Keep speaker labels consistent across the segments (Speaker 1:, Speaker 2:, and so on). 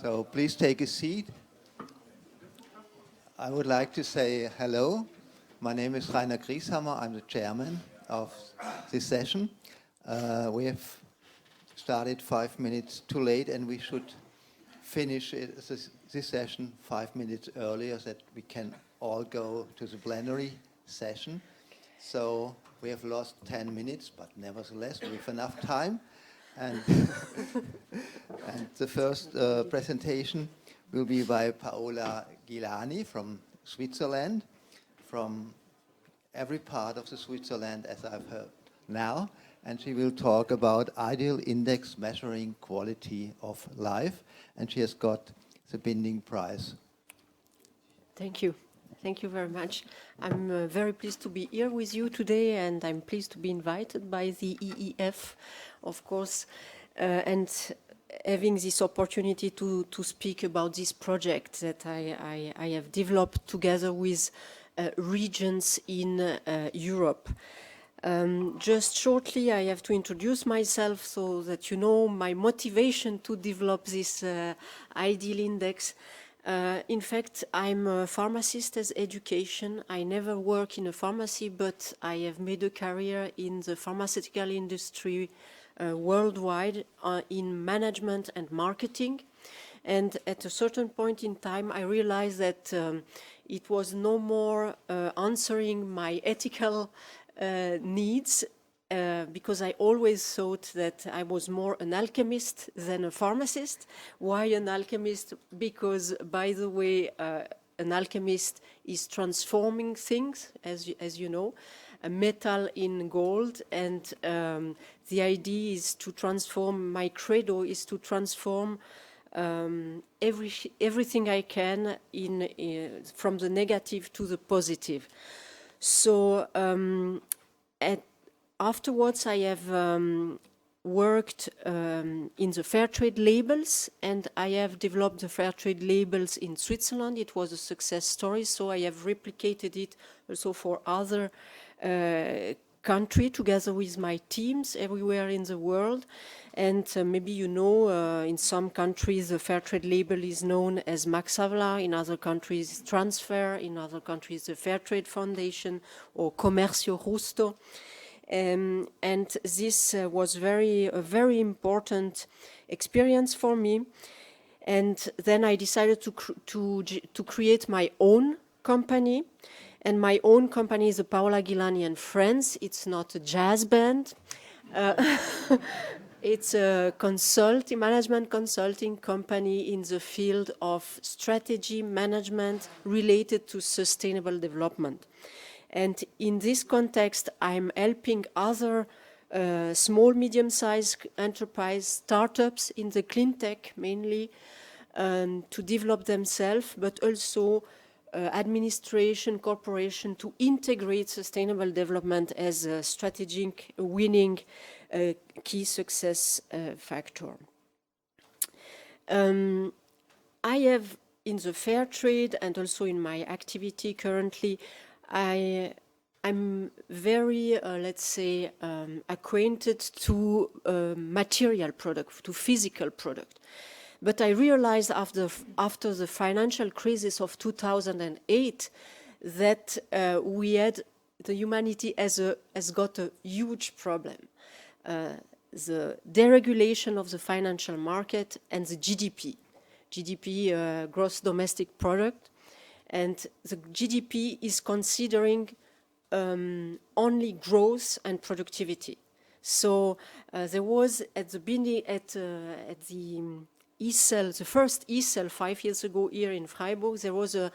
Speaker 1: So please take a seat. I would like to say hello. My name is Rainer Grieshammer. I'm the chairman of this session. We have started 5 minutes too late, and we should finish this session 5 minutes earlier so that we can all go to the plenary session. So we have lost 10 minutes, but nevertheless, we have enough time. And, and the first presentation will be by Paola Ghillani from Switzerland, from every part of the Switzerland, as I've heard now. And she will talk about ideal index measuring quality of life. And she has got the Binding Prize.
Speaker 2: Thank you. Thank you very much. I'm very pleased to be here with you today, and I'm pleased to be invited by the EEF, of course, and having this opportunity to speak about this project that I have developed together with regions in Europe. Just shortly, I have to introduce myself so that you know my motivation to develop this ideal index. In fact, I'm a pharmacist as education. I never work in a pharmacy, but I have made a career in the pharmaceutical industry worldwide in management and marketing. And at a certain point in time, I realized that it was no more answering my ethical needs, because I always thought that I was more an alchemist than a pharmacist. Why an alchemist? Because, by the way, an alchemist is transforming things, as you know, a metal in gold, and the idea is to transform, my credo is to transform everything I can from the negative to the positive. So afterwards, I have worked in the fair trade labels, and I have developed the fair trade labels in Switzerland. It was a success story, so I have replicated it also for other countries together with my teams everywhere in the world. And maybe you know, in some countries the fair trade label is known as Max Havelaar, in other countries Transfer, in other countries the Fair Trade Foundation or Comercio Justo. And this was a very important experience for me. And then I decided to create my own company. And my own company is the Paola Ghillani and Friends. It's not a jazz band. It's a management consulting company in the field of strategy management related to sustainable development. And in this context, I'm helping other small, medium-sized enterprise startups in the clean tech mainly to develop themselves, but also administration, corporation to integrate sustainable development as a strategic winning key success factor. I have in the fair trade and also in my activity currently, I'm very, let's say, acquainted to material product, to physical product. But I realized after the financial crisis of 2008 that the humanity has got a huge problem. The deregulation of the financial market and the GDP, gross domestic product, and the GDP is considering only growth and productivity. So there was at the beginning at the ICEL, the first ICEL 5 years ago here in Freiburg, there was a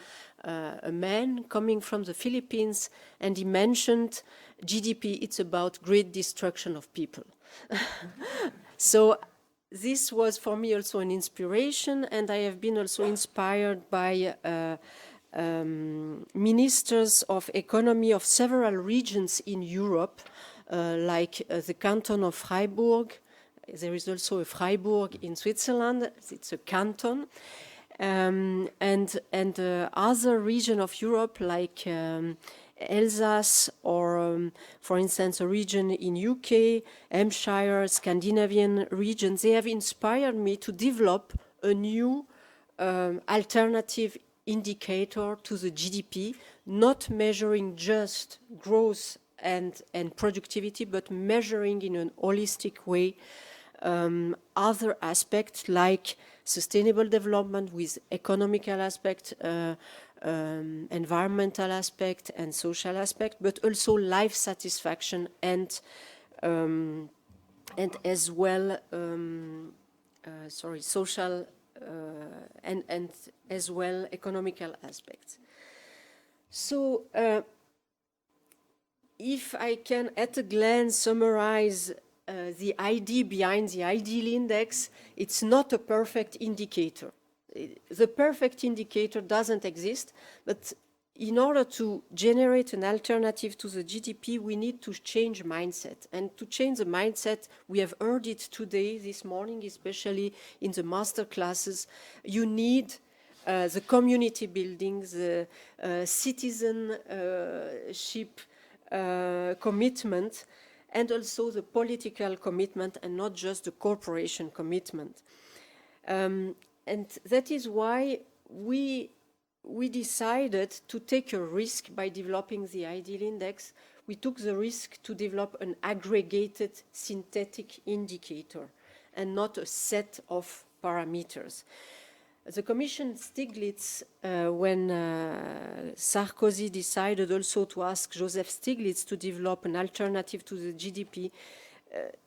Speaker 2: man coming from the Philippines, and he mentioned GDP, it's about great destruction of people. So this was for me also an inspiration, and I have been also inspired by ministers of economy of several regions in Europe, like the canton of Freiburg. There is also a Freiburg in Switzerland. It's a canton. And other region of Europe like Alsace or, for instance, a region in UK, Hampshire, Scandinavian regions, they have inspired me to develop a new alternative indicator to the GDP, not measuring just growth and productivity, but measuring in an holistic way other aspects like sustainable development with economical aspect, environmental aspect and social aspect, but also life satisfaction and as well social and as well economical aspects. So if I can at a glance summarize the idea behind the ideal index, it's not a perfect indicator. The perfect indicator doesn't exist, but in order to generate an alternative to the GDP, we need to change mindset. And to change the mindset, we have heard it today, this morning, especially in the master classes, you need the community building, the citizenship commitment, and also the political commitment and not just the corporation commitment. And that is why we decided to take a risk by developing the ideal index. We took the risk to develop an aggregated synthetic indicator and not a set of parameters. The Commission Stiglitz, when Sarkozy decided also to ask Joseph Stiglitz to develop an alternative to the GDP,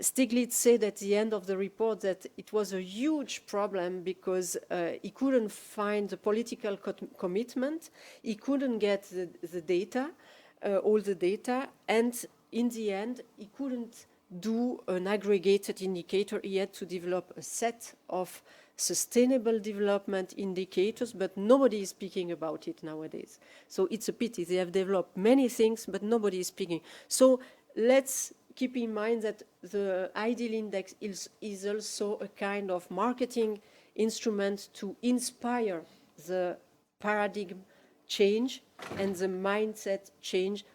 Speaker 2: Stiglitz said at the end of the report that it was a huge problem because he couldn't find the political commitment, he couldn't get the data, all the data, and in the end, he couldn't do an aggregated indicator. He had to develop a set of sustainable development indicators, but nobody is speaking about it nowadays. So it's a pity. They have developed many things, but nobody is speaking. So let's keep in mind that the ideal index is also a kind of marketing instrument to inspire the paradigm change and the mindset change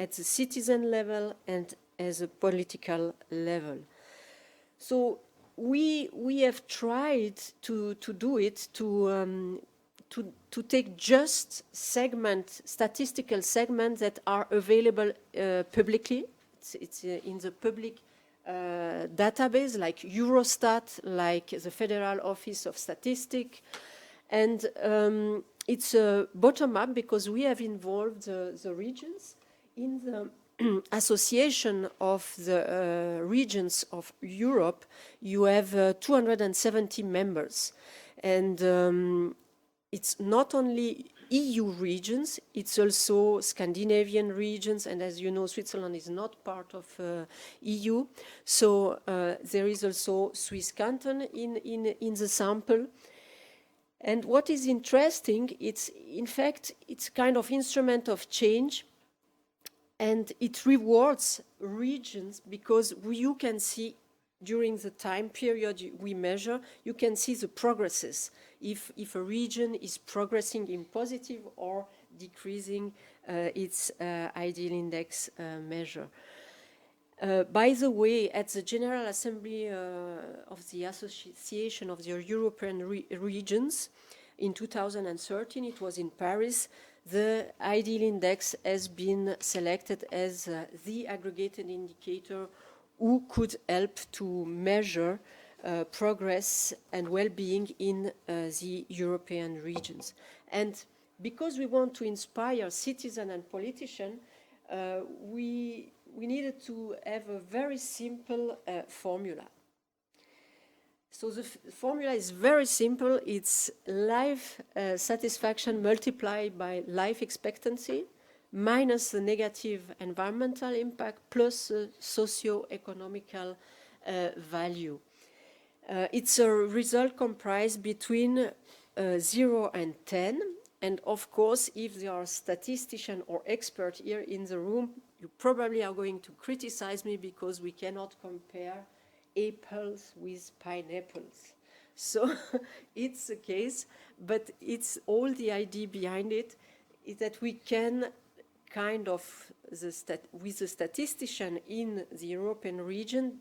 Speaker 2: at the citizen level and as a political level. So we have tried to do it to take just statistical segments that are available publicly. It's in the public database like Eurostat, like the Federal Office of Statistics, and it's a bottom-up because we have involved the regions in the association of the regions of Europe. You have 270 members, and it's not only EU regions, it's also Scandinavian regions, and as you know, Switzerland is not part of EU, so there is also Swiss canton in the sample. And what is interesting, it's in fact, it's kind of instrument of change, and it rewards regions because you can see during the time period we measure, you can see the progresses. If a region is progressing in positive or decreasing its ideal index measure. By the way, at the General Assembly of the Association of the European Regions in 2013, it was in Paris, the ideal index has been selected as the aggregated indicator who could help to measure progress and well-being in the European regions. And because we want to inspire citizens and politicians, we needed to have a very simple formula. So the formula is very simple. It's life satisfaction multiplied by life expectancy minus the negative environmental impact plus the socio-economical value. It's a result comprised between 0 and 10. And of course, if there are statisticians or experts here in the room, you probably are going to criticize me because we cannot compare apples with pineapples. So it's the case, but it's all the idea behind it is that we can kind of, with the statistician in the European region,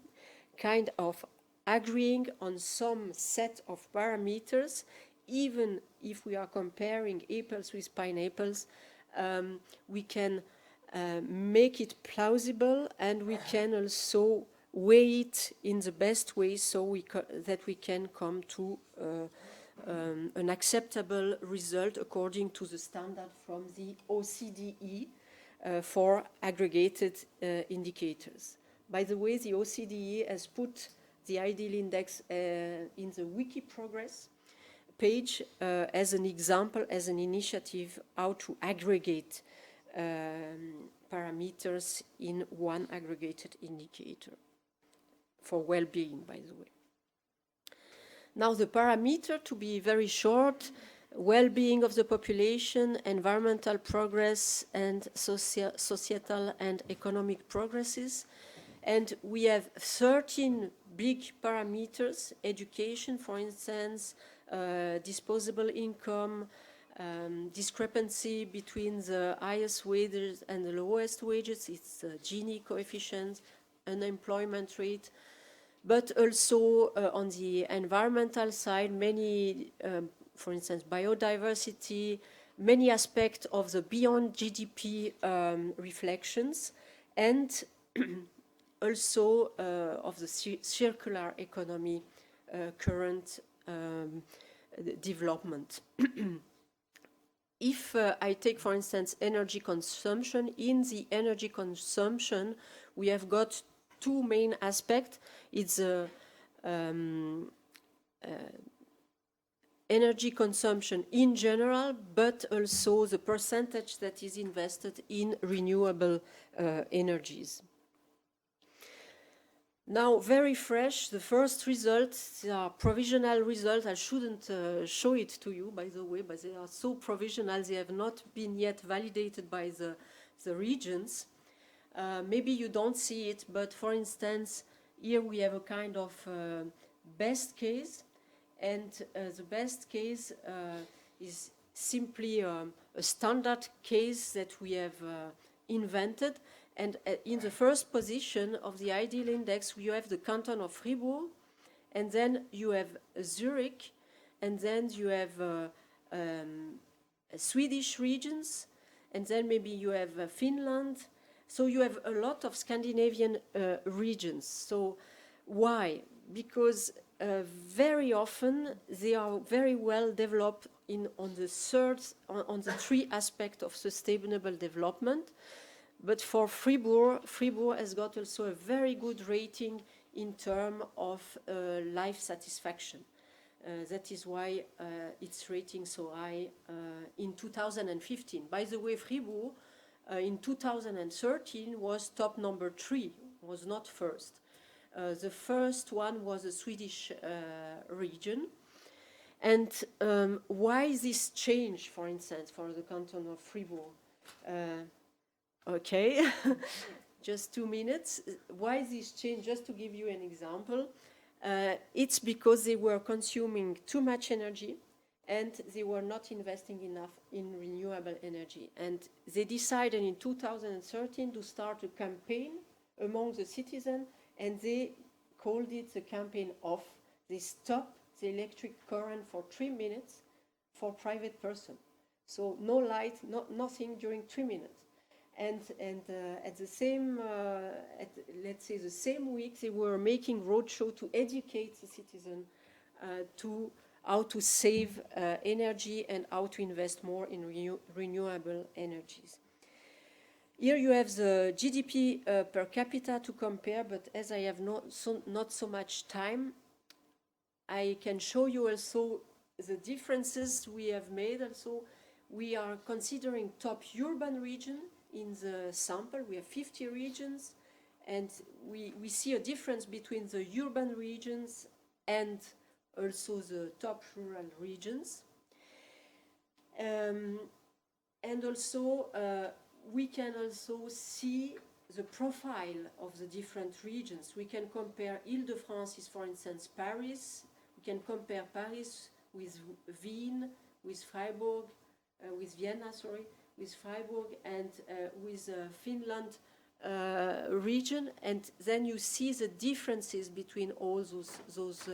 Speaker 2: kind of agreeing on some set of parameters even if we are comparing apples with pineapples, we can make it plausible, and we can also weigh it in the best way so that we can come to an acceptable result according to the standard from the OCDE for aggregated indicators. By the way, the OCDE has put the ideal index in the Wiki Progress page as an example, as an initiative, how to aggregate parameters in one aggregated indicator for well-being, by the way. Now, the parameter, to be very short, well-being of the population, environmental progress, and societal and economic progresses. And we have 13 big parameters: education, for instance, disposable income, discrepancy between the highest wages and the lowest wages, it's the Gini coefficient, unemployment rate, but also on the environmental side, many, for instance, biodiversity, many aspects of the beyond GDP reflections, and also of the circular economy current development. If I take, for instance, energy consumption, in the energy consumption, we have got two main aspects. It's energy consumption in general, but also the percentage that is invested in renewable energies. Now, very fresh, the first results are provisional results. I shouldn't show it to you, by the way, but they are so provisional, they have not been yet validated by the regions. Maybe you don't see it, but for instance, here we have a kind of best case, and the best case is simply a standard case that we have invented. And in the first position of the ideal index, you have the canton of Fribourg, and then you have Zurich, and then you have Swedish regions, and then maybe you have Finland. So you have a lot of Scandinavian regions. So why? Because very often they are very well developed on the three aspects of sustainable development. But for Fribourg, Fribourg has got also a very good rating in terms of life satisfaction. That is why it's rating so high in 2015. By the way, Fribourg in 2013 was top number 3, was not first. The first one was a Swedish region. And why this change, for instance, for the canton of Fribourg? Okay, just 2 minutes. Why this change? Just to give you an example, it's because they were consuming too much energy and they were not investing enough in renewable energy. And they decided in 2013 to start a campaign among the citizens, and they called it the campaign off. They stopped the electric current for 3 minutes for private person. So no light, nothing during 3 minutes. And at the same, let's say the same week, they were making roadshow to educate the citizen to how to save energy and how to invest more in renewable energies. Here you have the GDP per capita to compare, but as I have not so much time, I can show you also the differences we have made. Also, we are considering top urban region in the sample. We have 50 regions, and we see a difference between the urban regions and also the top rural regions. And also, we can also see the profile of the different regions. We can compare Île-de-France is, for instance, Paris. We can compare Paris with Wien, with Freiburg, with Vienna, sorry, with Freiburg, and with Finland region, and then you see the differences between all those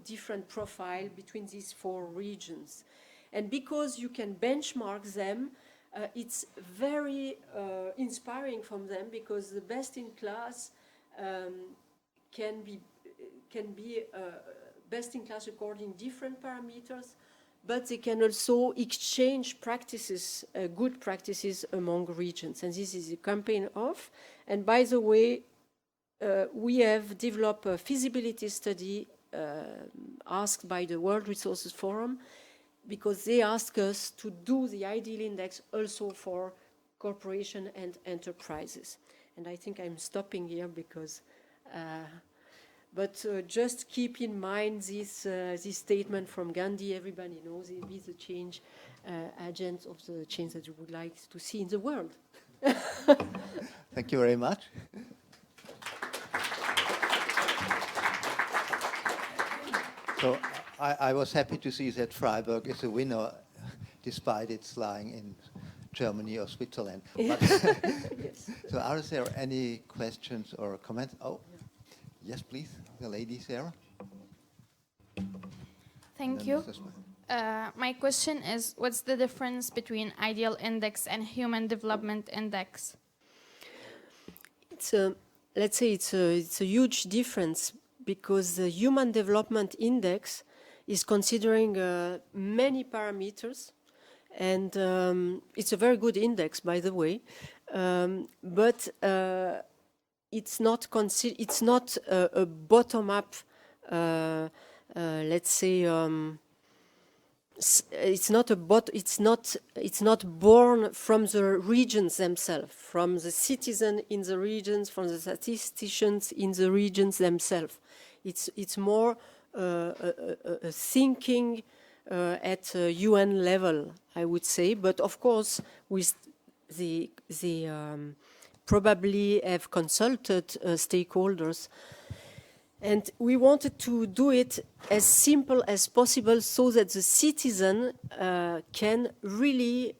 Speaker 2: different profile between these 4 regions. And because you can benchmark them, it's very inspiring from them, because the best in class can be best in class according different parameters, but they can also exchange practices, good practices among regions. And this is a campaign of. And by the way, we have developed a feasibility study asked by the World Resources Forum, because they ask us to do the ideal index also for corporations and enterprises. And I think I'm stopping here because, but just keep in mind this statement from Gandhi. Everybody knows he is the change agent of the change that you would like to see in the world.
Speaker 1: Thank you very much. So I was happy to see that Freiburg is a winner, despite its lying in Germany or Switzerland. But
Speaker 2: Yes.
Speaker 1: so are there any questions or comments? Oh, yes, please, the lady there.
Speaker 3: Thank you. My question is, what's the difference between ideal index and human development index?
Speaker 2: It's let's say it's a huge difference, because the Human Development Index is considering many parameters, and it's a very good index, by the way, but it's not a bottom-up, let's say. It's not born from the regions themselves, from the citizen in the regions, from the statisticians in the regions themselves. It's more a thinking at a UN level, I would say. But of course, with the probably have consulted stakeholders. And we wanted to do it as simple as possible, so that the citizen can really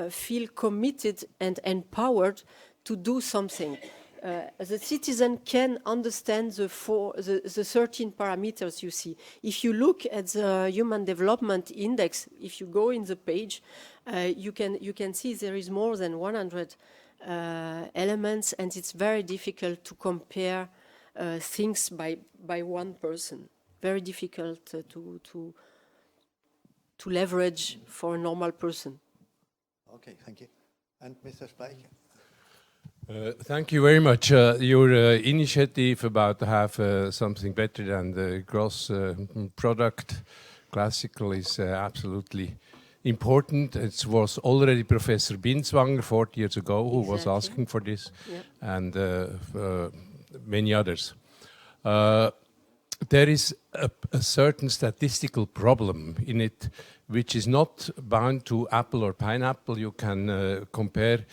Speaker 2: feel committed and empowered to do something. The citizen can understand the 13 parameters you see. If you look at the Human Development Index, if you go in the page, you can see there is more than 100 elements, and it's very difficult to compare things by one person. Very difficult to leverage for a normal person.
Speaker 1: Okay, thank you. And Mr. Speicher.
Speaker 4: Thank you very much. Your initiative about to have something better than the gross product classical is absolutely important. It was already Professor Binswanger 40 years ago who was asking for this, and many others. There is a certain statistical problem in it, which is not bound to apple or pineapple. You can compare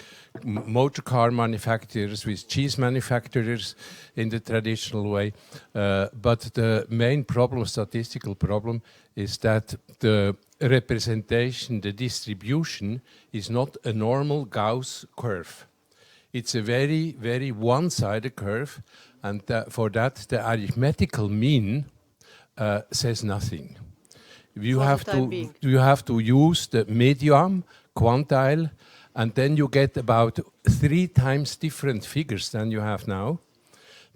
Speaker 4: motor car manufacturers with cheese manufacturers in the traditional way. But the main problem, statistical problem, is that the representation, the distribution, is not a normal Gauss curve. It's a very, very one-sided curve, and for that, the arithmetical mean says nothing. You have to use the medium, quantile, and then you get about 3 times different figures than you have now,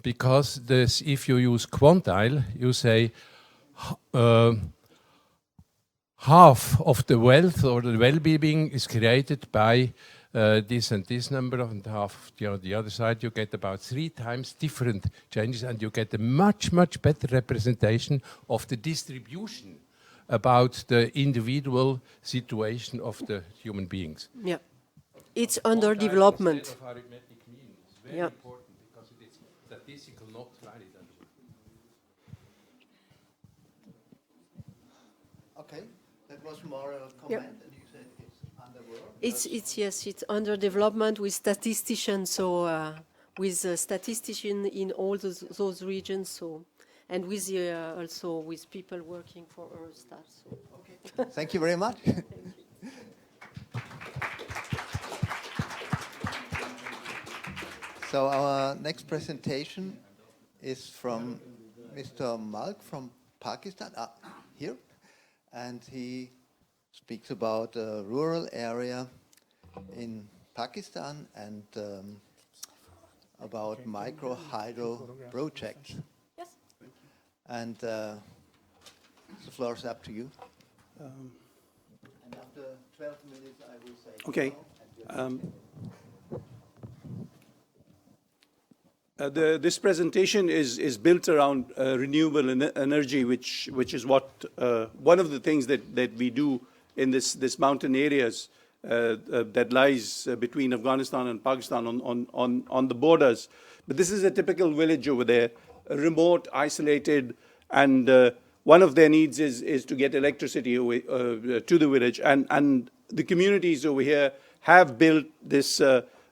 Speaker 4: because if you use quantile, you say half of the wealth or the well-being is created by this and this number, and half on the other side, you get about 3 times different changes, and you get a much, much better representation of the distribution about the individual situation of the human beings.
Speaker 2: Yeah, it's under development.
Speaker 4: Instead of arithmetic mean, it's very important, because it is statistical, not valid.
Speaker 1: Okay, that was more a comment, and you said it's under work.
Speaker 2: It's under development with statisticians, so with statisticians in all those regions, so. And with also with people working for Eurostat. So.
Speaker 1: Okay. Thank you very much.
Speaker 2: Thank you.
Speaker 1: So our next presentation is from Mr. Mulk from Pakistan, here, and he speaks about a rural area in Pakistan and about micro hydro projects.
Speaker 2: Yes.
Speaker 1: And the floor is up to you. And after 12 minutes, I will say.
Speaker 5: Okay. This presentation is built around renewable energy, which is what one of the things that we do in this mountain areas that lies between Afghanistan and Pakistan on the borders. But this is a typical village over there, remote, isolated, and one of their needs is to get electricity to the village. And the communities over here have built this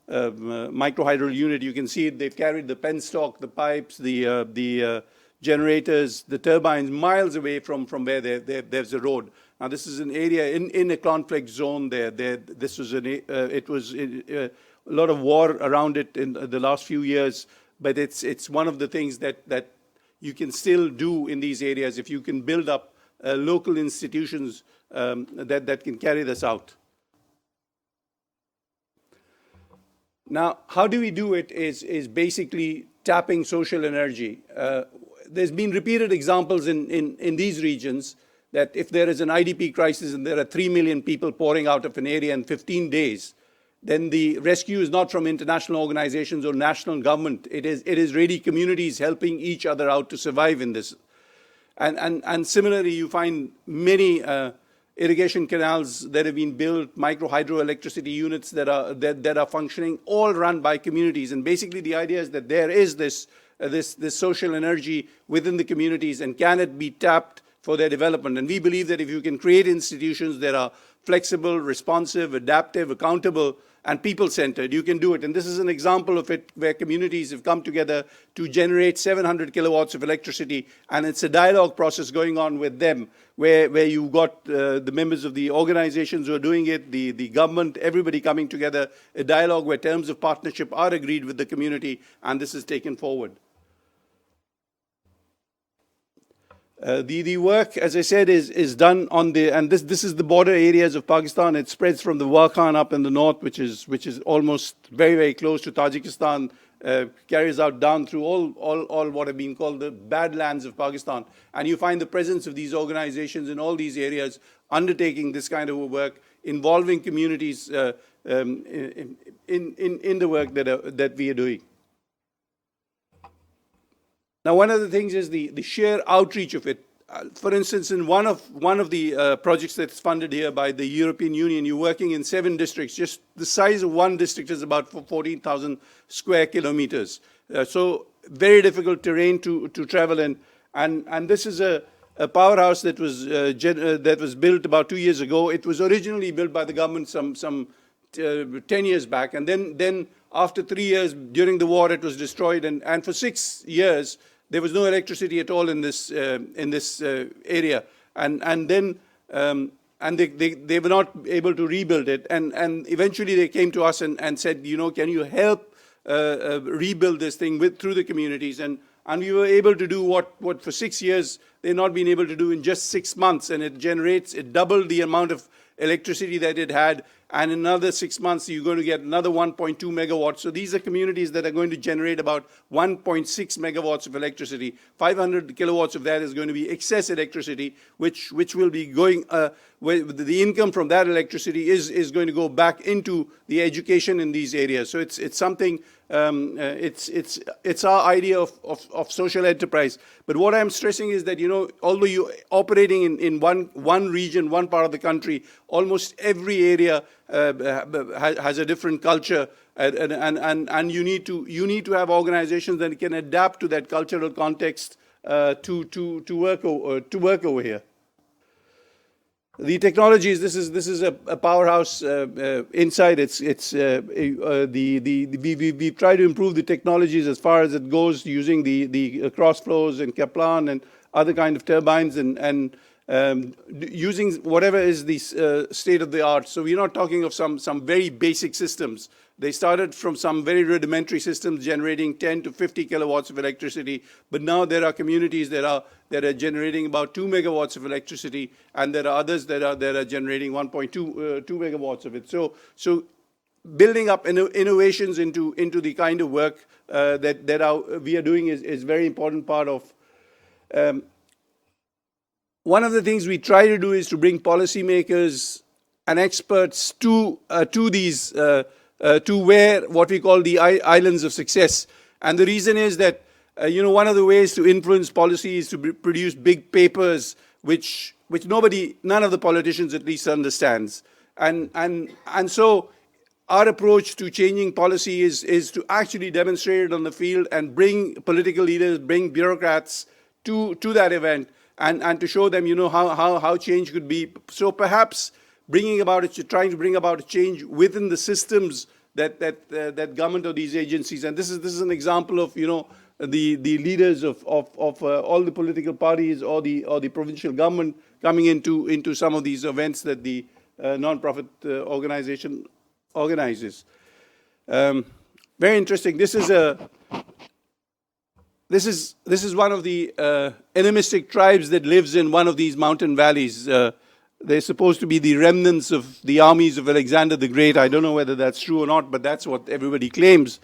Speaker 5: microhydro unit. You can see they've carried the penstock, the pipes, the generators, the turbines miles away from where there's a road. Now this is an area in a conflict zone. This was it was a lot of war around it in the last few years. But it's one of the things that you can still do in these areas if you can build up local institutions that can carry this out. Now, how do we do it is basically tapping social energy. There's been repeated examples in these regions that if there is an IDP crisis and there are 3 million people pouring out of an area in 15 days, then the rescue is not from international organizations or national government. It is really communities helping each other out to survive in this. And similarly, you find many irrigation canals that have been built, micro hydroelectricity units that are functioning, all run by communities. And basically, the idea is that there is this social energy within the communities, and can it be tapped for their development? And we believe that if you can create institutions that are flexible, responsive, adaptive, accountable, and people-centered, you can do it. And this is an example of it where communities have come together to generate 700 kilowatts of electricity, and it's a dialogue process going on with them, where you've got the members of the organizations who are doing it, the government, everybody coming together, a dialogue where terms of partnership are agreed with the community, and this is taken forward. The work, as I said, is done on the, and this is the border areas of Pakistan. It spreads from the Wakhan up in the north, which is almost very, very close to Tajikistan, carries out down through all what have been called the badlands of Pakistan. And you find the presence of these organizations in all these areas undertaking this kind of work, involving communities in the work that we are doing. Now, one of the things is the sheer outreach of it. For instance, in one of the projects that's funded here by the European Union, you're working in 7 districts. Just the size of one district is about 14,000 square kilometers. So very difficult terrain to travel in. And this is a powerhouse that was built about 2 years ago. It was originally built by the government some 10 years back. And then after 3 years during the war, it was destroyed. And for 6 years, there was no electricity at all in this area, and then they were not able to rebuild it, and eventually they came to us and said, can you help rebuild this thing through the communities, and we were able to do what for 6 years they've not been able to do in just 6 months, and it doubled the amount of electricity that it had, and in another 6 months you're going to get another 1.2 megawatts. So these are communities that are going to generate about 1.6 megawatts of electricity. 500 kilowatts of that is going to be excess electricity, which will be going, the income from that electricity is going to go back into the education in these areas. So it's something, it's our idea of social enterprise. But what I'm stressing is that, although you're operating in one region, one part of the country, almost every area has a different culture, and you need to have organizations that can adapt to that cultural context to work over here. The technologies. This is a powerhouse inside. We try to improve the technologies as far as it goes, using the cross flows and Kaplan and other kind of turbines, and using whatever is the state of the art. So we're not talking of some very basic systems. They started from some very rudimentary systems generating 10 to 50 kilowatts of electricity, but now there are communities that are generating about 2 megawatts of electricity, and there are others that are generating 1.2 megawatts of it. So building up innovations into the kind of work that we are doing is very important part of. One of the things we try to do is to bring policymakers and experts to these to where what we call the islands of success. And the reason is that one of the ways to influence policy is to produce big papers which none of the politicians at least understands. And so our approach to changing policy is to actually demonstrate it on the field and bring political leaders, bring bureaucrats to that event and to show them how change could be. So perhaps trying to bring about a change within the systems that government or these agencies. And this is an example of the leaders of all the political parties or the provincial government coming into some of these events that the non-profit organization organizes. Very interesting. This is one of the animistic tribes that lives in one of these mountain valleys. They're supposed to be the remnants of the armies of Alexander the Great. I don't know whether that's true or not, but that's what everybody claims.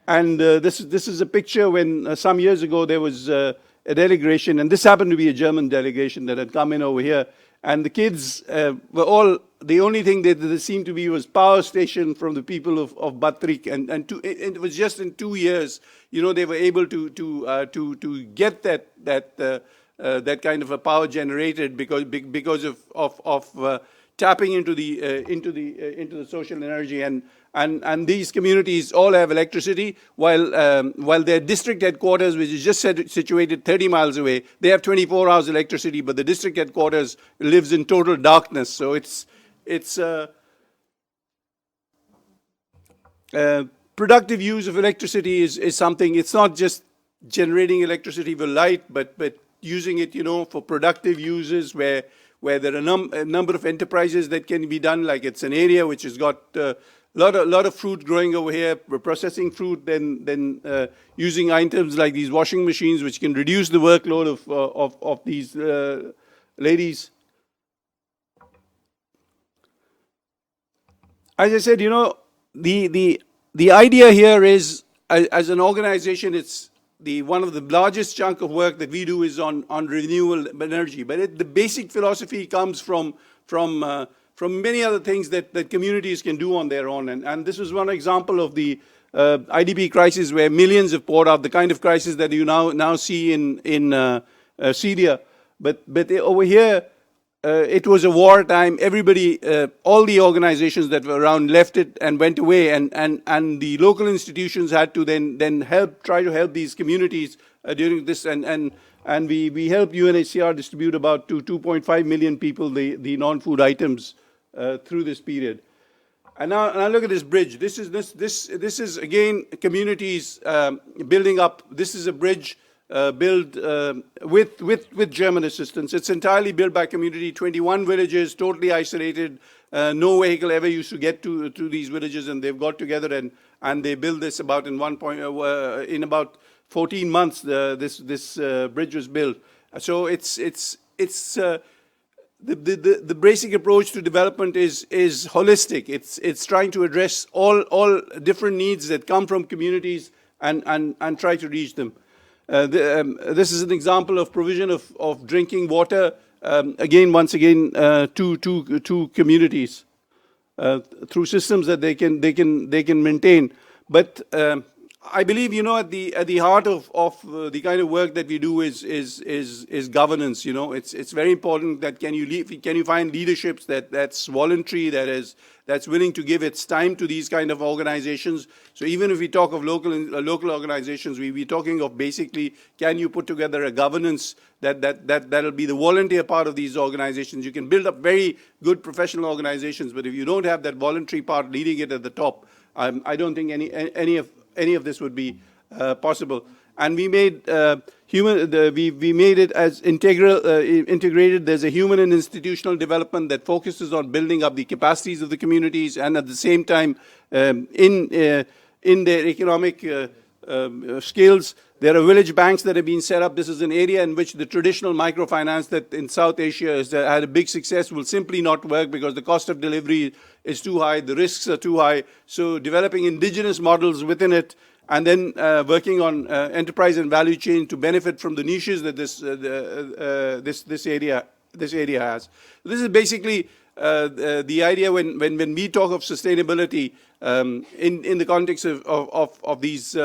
Speaker 5: And this is a picture when some years ago there was a delegation, and this happened to be a German delegation that had come in over here. And the kids were all, the only thing that there seemed to be was power station from the people of Batrik. And it was just in 2 years, they were able to get that kind of a power generated because of tapping into the social energy. And these communities all have electricity, while their district headquarters, which is just situated 30 miles away, they have 24 hours electricity, but the district headquarters lives in total darkness. So it's productive use of electricity is something. It's not just generating electricity for light, but using it, for productive uses where there are a number of enterprises that can be done. Like it's an area which has got lot of fruit growing over here. We're processing fruit, then using items like these washing machines, which can reduce the workload of these ladies. As I said, the idea here is, as an organization, it's one of the largest chunk of work that we do is on renewable energy. But the basic philosophy comes from many other things that communities can do on their own. And this is one example of the IDP crisis where millions have poured out, the kind of crisis that you now see in Syria. But over here, it was a wartime. Everybody, all the organizations that were around left it and went away, and the local institutions had to then try to help these communities during this, and we helped UNHCR distribute about to 2.5 million people the non-food items through this period. And now look at this bridge. This is again communities building up. This is a bridge built with German assistance. It's entirely built by community, 21 villages, totally isolated. No vehicle ever used to get to these villages, and they've got together and they built this in about 14 months. This bridge was built. So it's the basic approach to development is holistic. It's trying to address all different needs that come from communities and try to reach them. This is an example of provision of drinking water, once again, to communities through systems that they can maintain. But I believe, at the heart of the kind of work that we do is governance. It's very important that can you find leaderships that's voluntary, that's willing to give its time to these kind of organizations. So even if we talk of local organizations, we're talking of basically, can you put together a governance that'll be the volunteer part of these organizations? You can build up very good professional organizations, but if you don't have that voluntary part leading it at the top, I don't think any of this would be possible. and we made we made it as integrated. There's a human and institutional development that focuses on building up the capacities of the communities, and at the same time, in their economic skills. There are village banks that have been set up. This is an area in which the traditional microfinance that in South Asia has had a big success will simply not work because the cost of delivery is too high, the risks are too high. So developing indigenous models within it, and then working on enterprise and value chain to benefit from the niches that this area has. This is basically the idea when we talk of sustainability in the context of these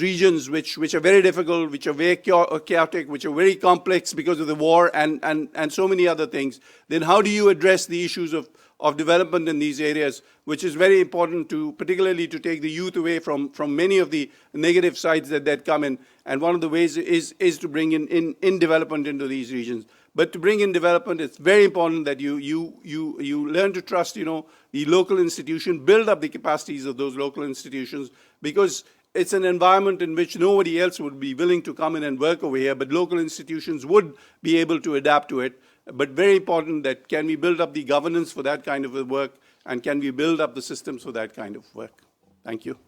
Speaker 5: regions which are very difficult, which are very chaotic, which are very complex because of the war and so many other things. Then how do you address the issues of development in these areas, which is very important to, particularly to take the youth away from many of the negative sides that come in. And one of the ways is to bring in development into these regions. But to bring in development, it's very important that you learn to trust, the local institution, build up the capacities of those local institutions, because it's an environment in which nobody else would be willing to come in and work over here, but local institutions would be able to adapt to it. But very important that can we build up the governance for that kind of a work, and can we build up the systems for that kind of work? Thank you.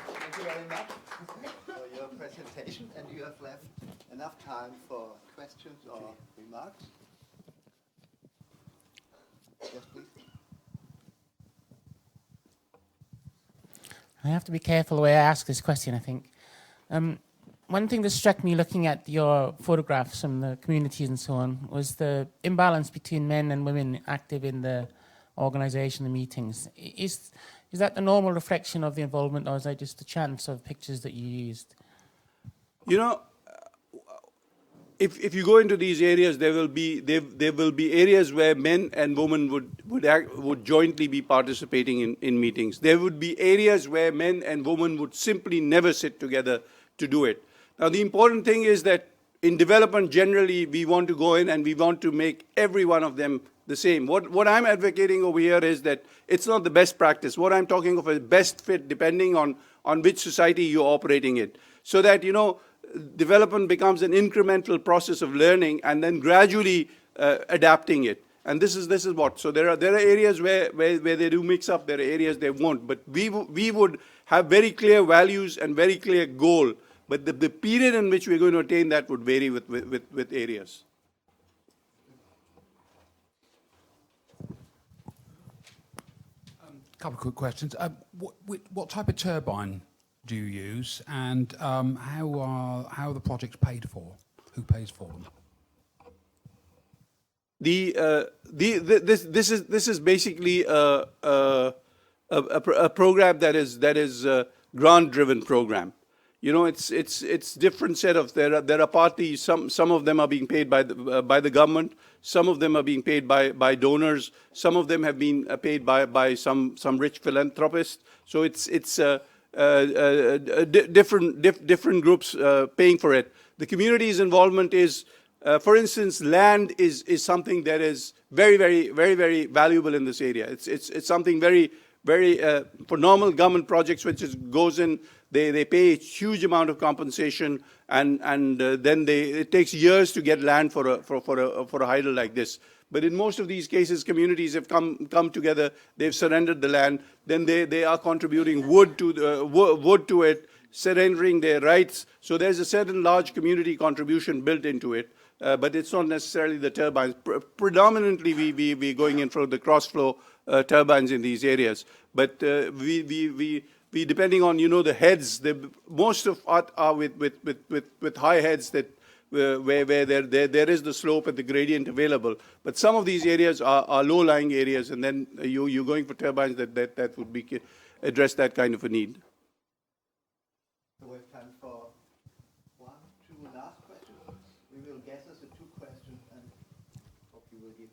Speaker 1: Thank you very much for your presentation, and you have left enough time for questions or remarks. Yes, please.
Speaker 6: I have to be careful the way I ask this question, I think. One thing that struck me looking at your photographs from the communities and so on was the imbalance between men and women active in the organisation, the meetings. Is that the normal reflection of the involvement, or is that just a chance of pictures that you used?
Speaker 5: If you go into these areas, there will be areas where men and women would jointly be participating in meetings. There would be areas where men and women would simply never sit together to do it. Now, the important thing is that in development, generally, we want to go in and we want to make every one of them the same. What I'm advocating over here is that it's not the best practice. What I'm talking of is best fit depending on which society you're operating in. So that, development becomes an incremental process of learning and then gradually adapting it. And this is what. So there are areas where they do mix up, there are areas they won't. But we would have very clear values and very clear goal. But the period in which we're going to attain that would vary with areas.
Speaker 7: A couple of quick questions. What type of turbine do you use, and how are the projects paid for? Who pays for them?
Speaker 5: This is basically a program that is a grant-driven program. It's different set of there are parties. Some of them are being paid by the government. Some of them are being paid by donors. Some of them have been paid by some rich philanthropists. So it's different groups paying for it. The community's involvement is, for instance, land is something that is very, very, very, very valuable in this area. It's something very, very for normal government projects, which goes in. They pay a huge amount of compensation, and then it takes years to get land for a idle like this. But in most of these cases, communities have come together. They've surrendered the land. Then they are contributing wood to it, surrendering their rights. So there's a certain large community contribution built into it. But it's not necessarily the turbines. Predominantly, we're going in for the cross-flow turbines in these areas. But we depending on the heads, most of us are with high heads that where there is the slope and the gradient available. But some of these areas are low-lying areas, and then you're going for turbines that would address that kind of a need.
Speaker 1: So we have time for 1, 2 last questions. We will guess as the 2 questions, and hope you will give.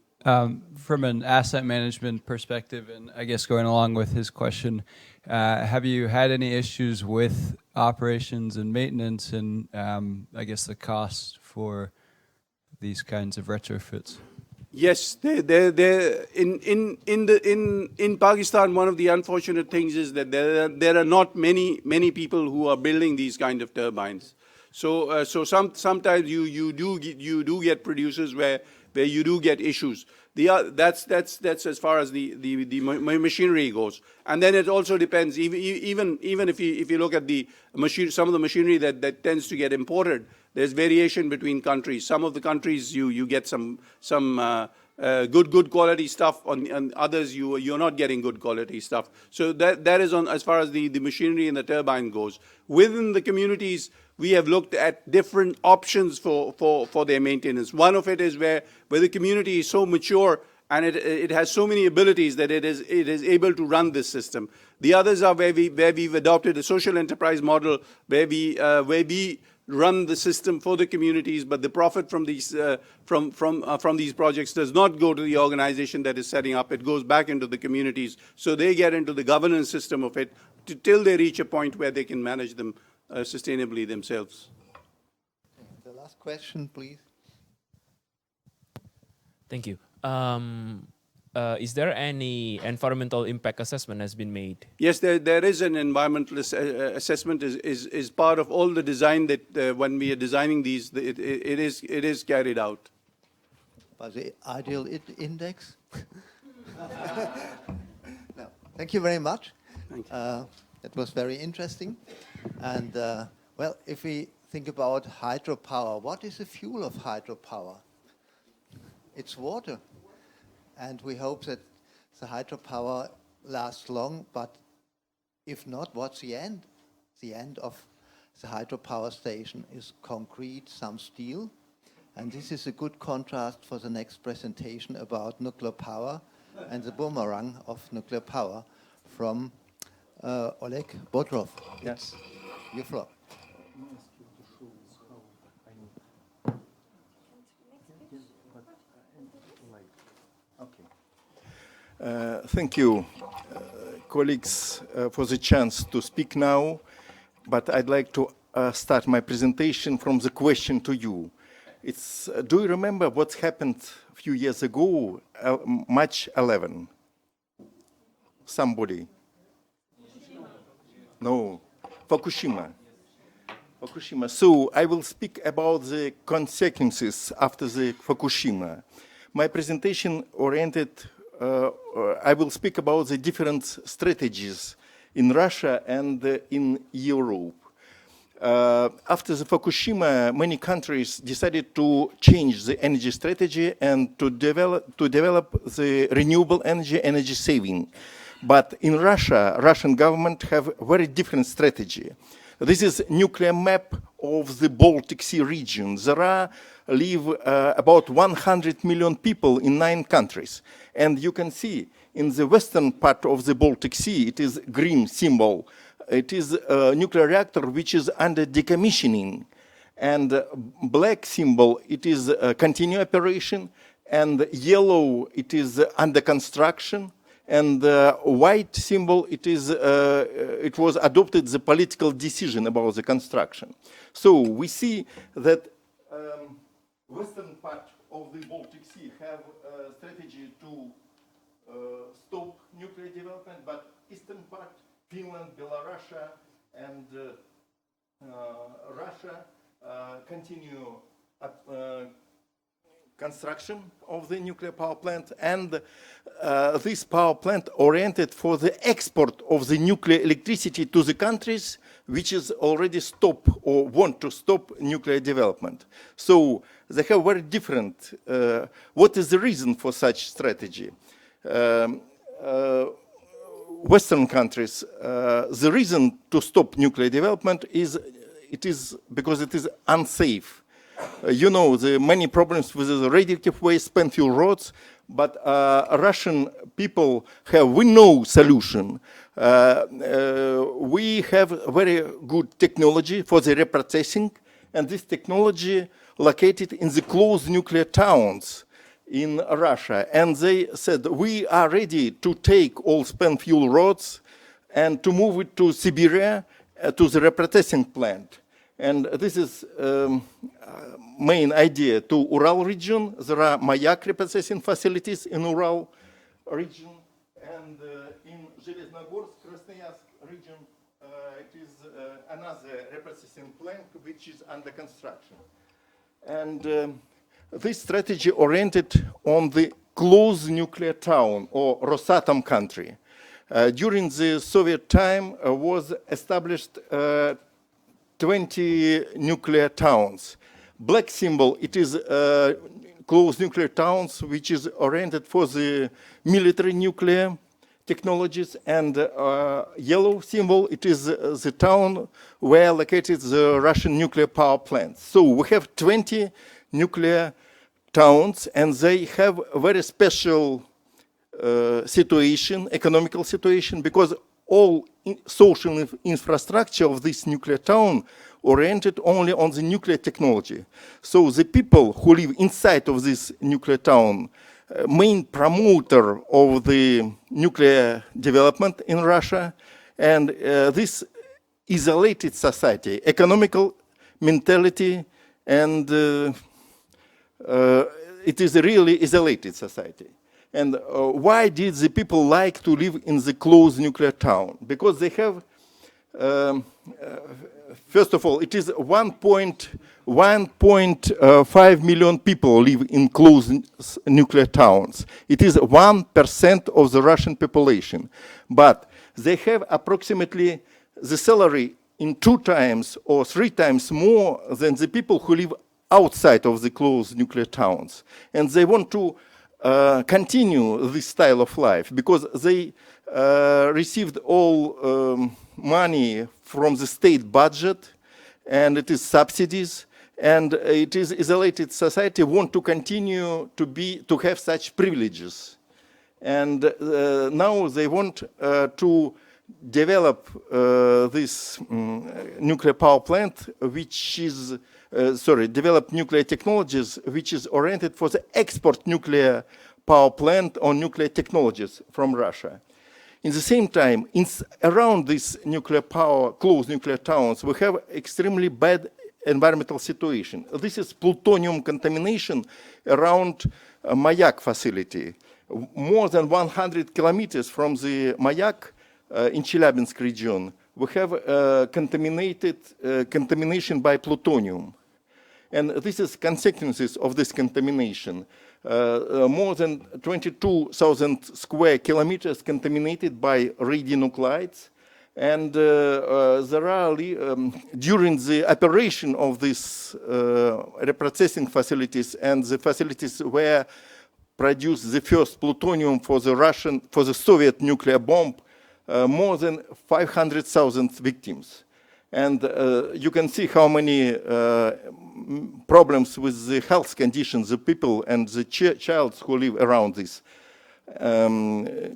Speaker 8: From an asset management perspective, and I guess going along with his question, have you had any issues with operations and maintenance and I guess the cost for these kinds of retrofits?
Speaker 5: Yes, in Pakistan, one of the unfortunate things is that there are not many people who are building these kind of turbines. So sometimes you do get producers where you do get issues. That's as far as the machinery goes. And then it also depends. Even if you look at the some of the machinery that tends to get imported, there's variation between countries. Some of the countries you get some good quality stuff. On others you're not getting good quality stuff. So that is on as far as the machinery and the turbine goes. Within the communities, we have looked at different options for their maintenance. One of it is where the community is so mature and it has so many abilities that it is able to run this system. The others are where we've adopted a social enterprise model where we run the system for the communities, but the profit from these from these projects does not go to the organization that is setting up. It goes back into the communities, so they get into the governance system of it till they reach a point where they can manage them sustainably themselves.
Speaker 1: The last question, please.
Speaker 9: Thank you. Is there any environmental impact assessment has been made?
Speaker 5: Yes, there is an environmental assessment is part of all the design that when we are designing these, it is carried out.
Speaker 1: By the ideal index? No. Thank you very much.
Speaker 5: Thank you.
Speaker 1: That was very interesting. And well, if we think about hydropower, what is the fuel of hydropower? It's water. And we hope that the hydropower lasts long, but if not, what's the end? The end of the hydropower station is concrete, some steel. And this is a good contrast for the next presentation about nuclear power and the boomerang of nuclear power from Oleg Bodrov. Yes, your floor.
Speaker 10: Thank you, colleagues, for the chance to speak now. But I'd like to start my presentation from the question to you. It's, do you remember what happened a few years ago, March 11? Somebody? No, Fukushima. So I will speak about the consequences after the Fukushima. My presentation oriented, I will speak about the different strategies in Russia and in Europe. After the Fukushima, many countries decided to change the energy strategy and to develop the renewable energy saving. But in Russia, Russian government have a very different strategy. This is nuclear map of the Baltic Sea region. There live about 100 million people in 9 countries. And you can see in the western part of the Baltic Sea, it is green symbol. It is a nuclear reactor which is under decommissioning. And black symbol, it is a continued operation. And yellow, it is under construction. And white symbol, it was adopted the political decision about the construction. So we see that western part of the Baltic Sea have a strategy to stop nuclear development, but eastern part, Finland, Belarus, and Russia continue construction of the nuclear power plant, and this power plant oriented for the export of the nuclear electricity to the countries which is already stop or want to stop nuclear development. So they have very different, what is the reason for such strategy? Western countries, the reason to stop nuclear development is because it is unsafe. You know, the many problems with the radioactive waste, spent fuel rods, but Russian people we know solution. We have very good technology for the reprocessing, and this technology located in the closed nuclear towns in Russia. And they said, we are ready to take all spent fuel rods and to move it to Siberia, to the reprocessing plant. And this is main idea to Ural region. There are Mayak reprocessing facilities in Ural region, and in Zheleznogorsk, Krasnoyarsk region, it is another reprocessing plant which is under construction. And this strategy oriented on the closed nuclear town or Rosatom country. During the Soviet time was established 20 nuclear towns. Black symbol, it is closed nuclear towns, which is oriented for the military nuclear technologies, and yellow symbol, it is the town where located the Russian nuclear power plants. So we have 20 nuclear towns, and they have a very special situation, economical situation, because all social infrastructure of this nuclear town oriented only on the nuclear technology. So the people who live inside of this nuclear town, main promoter of the nuclear development in Russia, and this isolated society, economical mentality, and it is a really isolated society. And why did the people like to live in the closed nuclear town? Because they have, first of all, it is 1.5 million people live in closed nuclear towns. It is 1% of the Russian population. But they have approximately the salary in 2 times or 3 times more than the people who live outside of the closed nuclear towns. And they want to continue this style of life because they received all money from the state budget, and it is subsidies, and it is isolated society want to continue to have such privileges. And now they want to develop this nuclear power plant, which is develop nuclear technologies, which is oriented for the export nuclear power plant or nuclear technologies from Russia. In the same time, around these nuclear power, closed nuclear towns, we have extremely bad environmental situation. This is plutonium contamination around Mayak facility. More than 100 kilometers from the Mayak in Chelyabinsk region, we have contamination by plutonium. And this is consequences of this contamination. More than 22,000 square kilometers contaminated by radionuclides. And there are, during the operation of these reprocessing facilities and the facilities where produced the first plutonium for the Soviet nuclear bomb, more than 500,000 victims. And you can see how many problems with the health conditions, the people and the child who live around these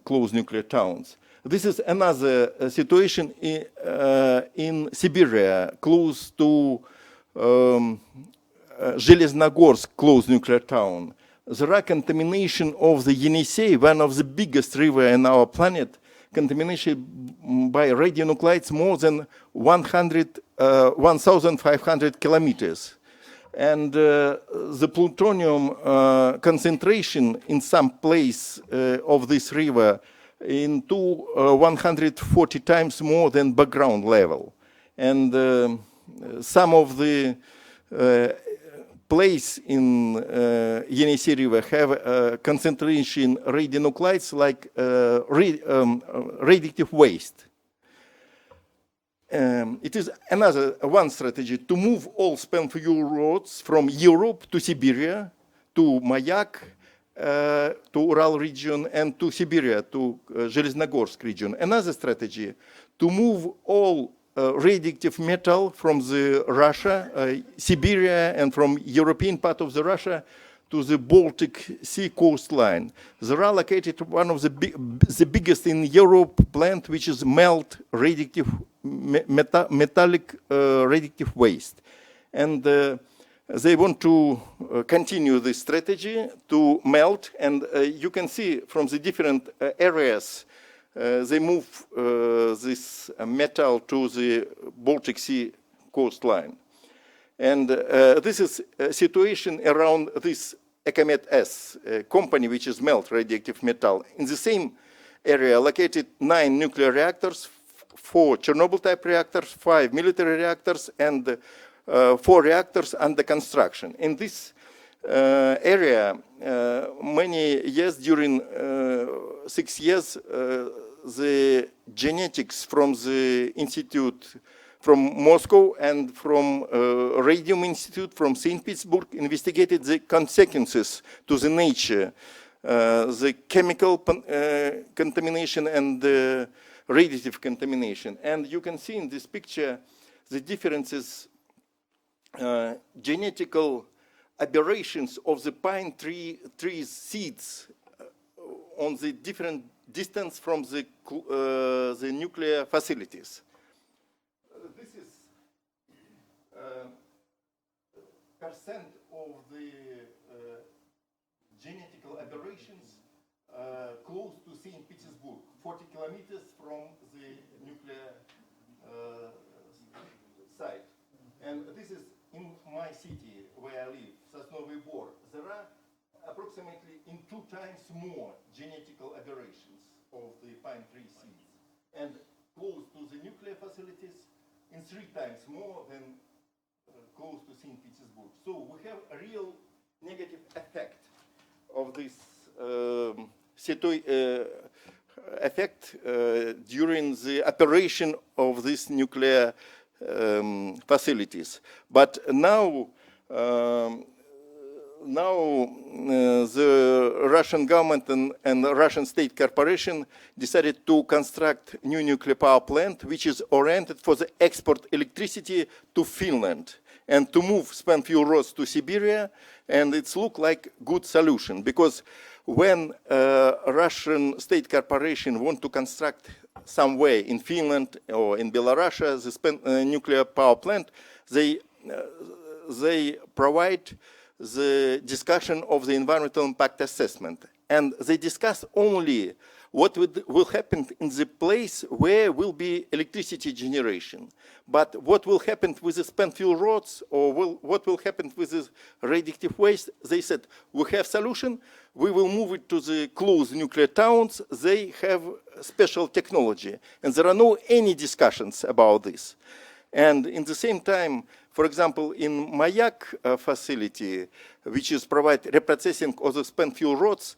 Speaker 10: closed nuclear towns. This is another situation in Siberia, close to Zheleznogorsk closed nuclear town. There are contamination of the Yenisei, one of the biggest rivers in our planet, contamination by radionuclides more than 1,500 kilometers. And the plutonium concentration in some place of this river into 140 times more than background level. And some of the place in Yenisei River have concentration radionuclides like radioactive waste. It is another one strategy to move all spent fuel roads from Europe to Siberia, to Mayak, to Ural region, and to Siberia, to Zheleznogorsk region. Another strategy to move all radioactive metal from the Russia, Siberia, and from European part of the Russia to the Baltic Sea coastline. There are located one of the biggest in Europe plant, which is melt radioactive metallic radioactive waste. And they want to continue this strategy to melt, and you can see from the different areas they move this metal to the Baltic Sea coastline. And this is a situation around this Ecomet S company, which is melt radioactive metal. In the same area located 9 nuclear reactors, 4 Chernobyl-type reactors, 5 military reactors, and 4 reactors under construction. In this area, many years, during 6 years, the genetics from the institute from Moscow and from Radium Institute from St. Petersburg investigated the consequences to the nature, the chemical contamination and the radiative contamination. And you can see in this picture the differences, genetical aberrations of the pine trees seeds on the different distance from the nuclear facilities. This is percent of the genetical aberrations close to St. Petersburg, 40 kilometers from the nuclear site. And this is in my city where I live, Sosnovy Bor. There are approximately in 2 times more genetical aberrations of the pine tree seeds. And close to the nuclear facilities, in 3 times more than close to St. Petersburg. So we have a real negative effect of this effect during the operation of these nuclear facilities. But now, the Russian government and the Russian state corporation decided to construct new nuclear power plant, which is oriented for the export electricity to Finland and to move spent fuel rods to Siberia. And it's looked like good solution, because when Russian state corporation want to construct somewhere in Finland or in Belarus the nuclear power plant, they provide the discussion of the environmental impact assessment. And they discuss only what will happen in the place where will be electricity generation. But what will happen with the spent fuel rods, or what will happen with the radioactive waste, they said, we have solution, we will move it to the closed nuclear towns, they have special technology. And there are no any discussions about this. And in the same time, for example, in Mayak facility, which is provide reprocessing of the spent fuel rods,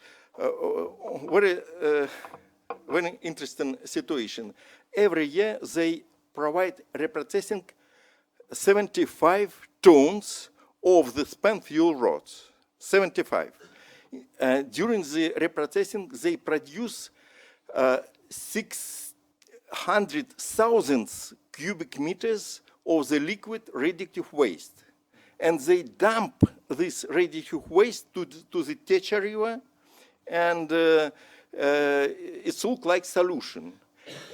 Speaker 10: very interesting situation. Every year they provide reprocessing 75 tons of the spent fuel rods, 75. During the reprocessing, they produce 600,000 cubic meters of the liquid radioactive waste. And they dump this radioactive waste to the Techa River, and it looks like solution.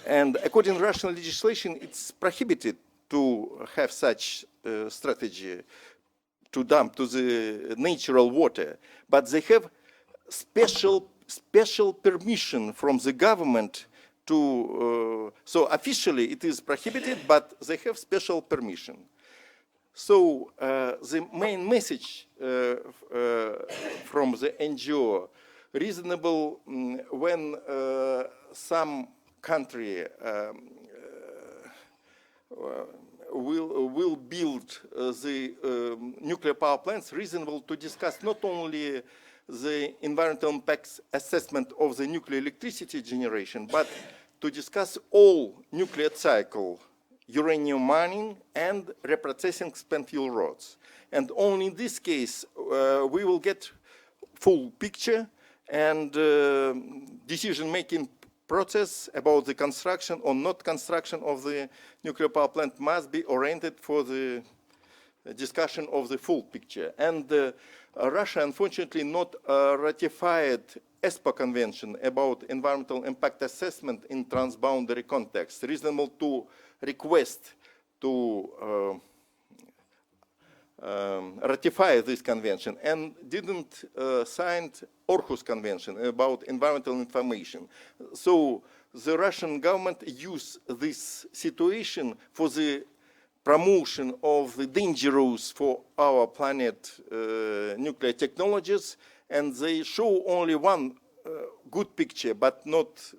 Speaker 10: And according to Russian legislation, it's prohibited to have such strategy to dump to the natural water. But they have special permission from the government to, so officially it is prohibited, but they have special permission. So the main message from the NGO, reasonable when some country will build the nuclear power plants, reasonable to discuss not only the environmental impact assessment of the nuclear electricity generation, but to discuss all nuclear cycle, uranium mining, and reprocessing spent fuel rods. And only in this case, we will get full picture, and decision-making process about the construction or not construction of the nuclear power plant must be oriented for the discussion of the full picture. And Russia, unfortunately, not ratified ESPA Convention about environmental impact assessment in transboundary context, reasonable to request to ratify this convention, and didn't sign Aarhus Convention about environmental information. So the Russian government used this situation for the promotion of the dangerous for our planet nuclear technologies, and they show only one good picture, but not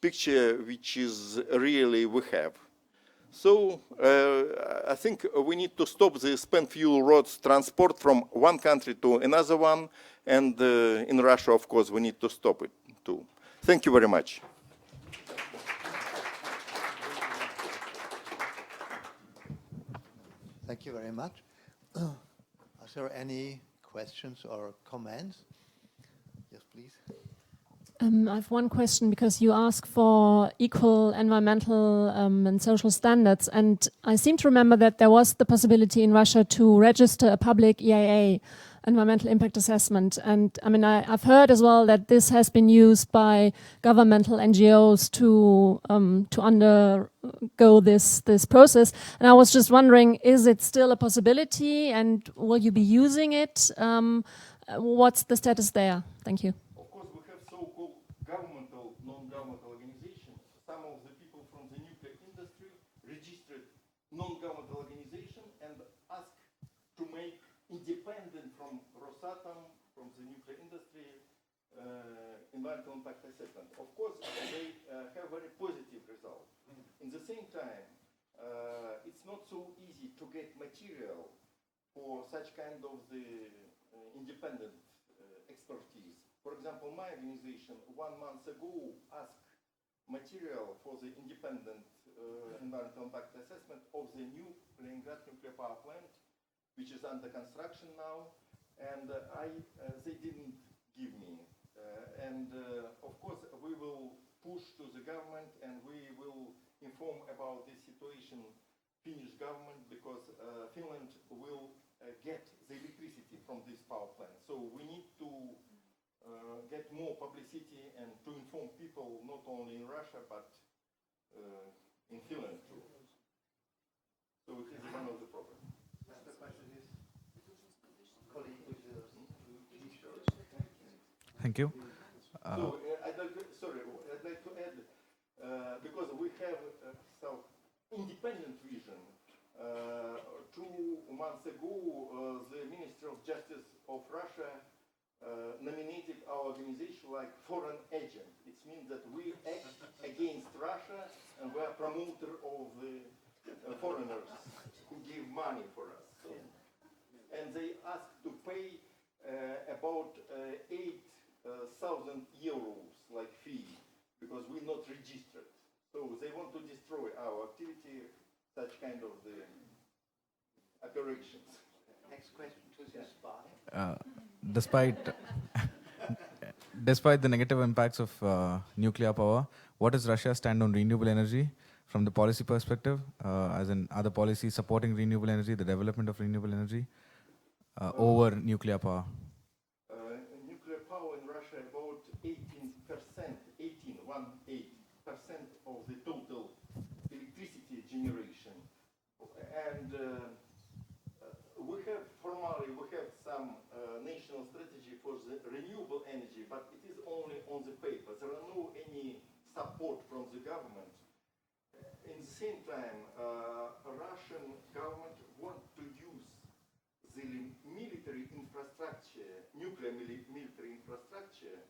Speaker 10: picture which is really we have. So I think we need to stop the spent fuel rods transport from one country to another one, and in Russia, of course, we need to stop it too. Thank you very much.
Speaker 1: Thank you very much. Are there any questions or comments? Yes, please.
Speaker 11: I have one question, because you ask for equal environmental and social standards, and I seem to remember that there was the possibility in Russia to register a public EIA, environmental impact assessment, and I mean I've heard as well that this has been used by governmental NGOs to undergo this process, and I was just wondering, is it still a possibility, and will you be using it? What's the status there? Thank you.
Speaker 10: Governmental, non-governmental organizations. Some of the people from the nuclear industry registered non-governmental organization and asked to make independent from Rosatom, from the nuclear industry, environmental impact assessment. Of course, they have very positive result. In the same time, it's not so easy to get material for such kind of the independent expertise. For example, my organization 1 month ago asked material for the independent environmental impact assessment of the new Leningrad nuclear power plant, which is under construction now, and they didn't give me. Of course, we will push to the government, and we will inform about this situation Finnish government, because Finland will get the electricity from this power plant. So we need to get more publicity and to inform people not only in Russia but in Finland too. So it is one of the problems.
Speaker 1: The question is, colleague with the T-shirt.
Speaker 12: Thank you.
Speaker 10: So I'd like to add, because we have some independent vision. 2 months ago, the Minister of Justice of Russia nominated our organization like foreign agent. It means that we act against Russia, and we are promoter of the foreigners who give money for us. So, and they asked to pay about 8,000 euros like fee, because we're not registered. So they want to destroy our activity, such kind of the operations.
Speaker 1: Next question to the spy.
Speaker 12: Despite the negative impacts of nuclear power, what is Russia's stand on renewable energy from the policy perspective, as in other policies supporting renewable energy, the development of renewable energy over nuclear power?
Speaker 10: Nuclear power in Russia about 18% of the total electricity generation. And we have some national strategy for the renewable energy, but it is only on the paper. There are no any support from the government. In the same time, Russian government want to use the military infrastructure, nuclear military infrastructure,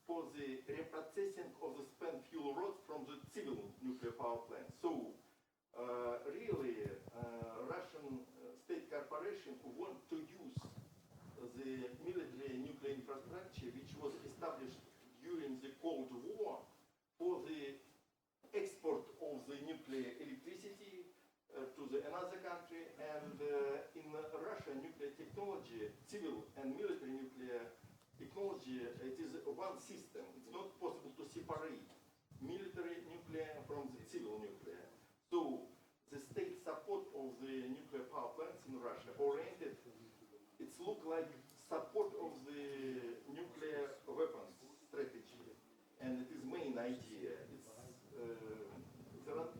Speaker 10: for the reprocessing of the spent fuel rods from the civil nuclear power plant. So, really, Russian state corporation want to use the military nuclear infrastructure, which was established during the Cold War, for the export of the nuclear electricity to the another country. And in Russia, nuclear technology, civil and military nuclear technology, it is one system. It's not possible to separate military nuclear from the civil nuclear. So the state support of the nuclear power plants in Russia oriented, it's look like support of the nuclear weapons strategy, and it is main idea.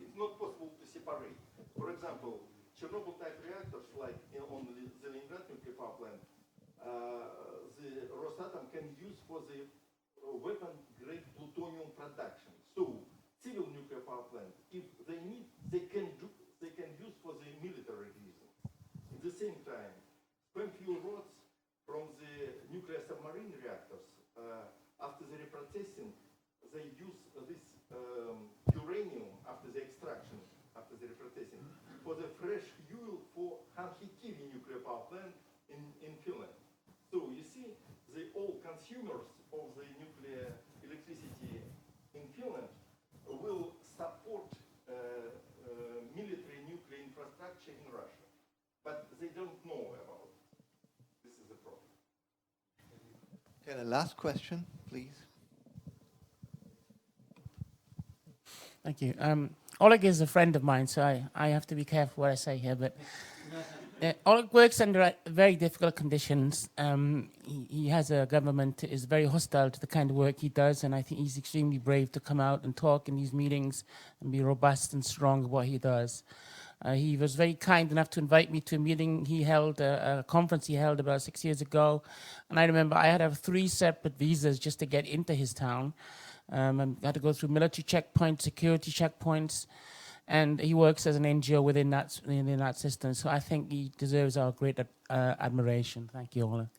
Speaker 10: It's not possible to separate. For example, Chernobyl type reactors, like on the Leningrad nuclear power plant, the Rosatom can use for the weapon grade plutonium production. So civil nuclear power plant, if they need, they can use the same time, spent fuel rods from the nuclear submarine reactors, after the reprocessing, they use this uranium after the extraction, after the reprocessing, for the fresh fuel for Hanhikivi nuclear power plant in Finland. So you see, all consumers of the nuclear electricity in Finland will support military nuclear infrastructure in Russia, but they don't know about it. This is the problem.
Speaker 1: Okay, the last question, please.
Speaker 6: Thank you. Oleg is a friend of mine, so I have to be careful what I say here. But Oleg works under very difficult conditions. He has a government that is very hostile to the kind of work he does, and I think he's extremely brave to come out and talk in these meetings and be robust and strong in what he does. He was very kind enough to invite me to a meeting he held, a conference he held about 6 years ago. And I remember I had to have 3 separate visas just to get into his town. I had to go through military checkpoints, security checkpoints, and he works as an NGO within that system. So I think he deserves our great admiration. Thank you, Oleg.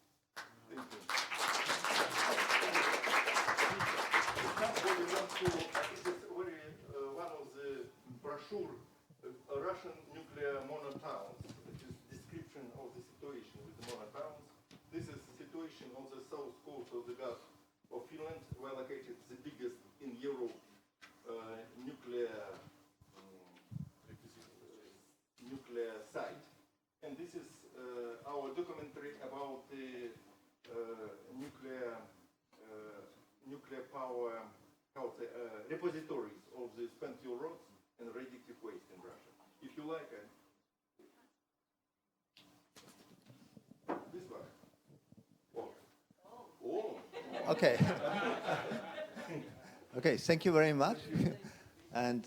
Speaker 10: One of the brochure, Russian nuclear monotowns, which is description of the situation with the monotowns. This is the situation on the south coast of the Gulf of Finland, where located the biggest in Europe nuclear site. And this is our documentary about the nuclear power repositories of the spent fuel rods and radioactive waste in Russia. If you like it, this one. Oh.
Speaker 1: Okay. Okay, thank you very much. And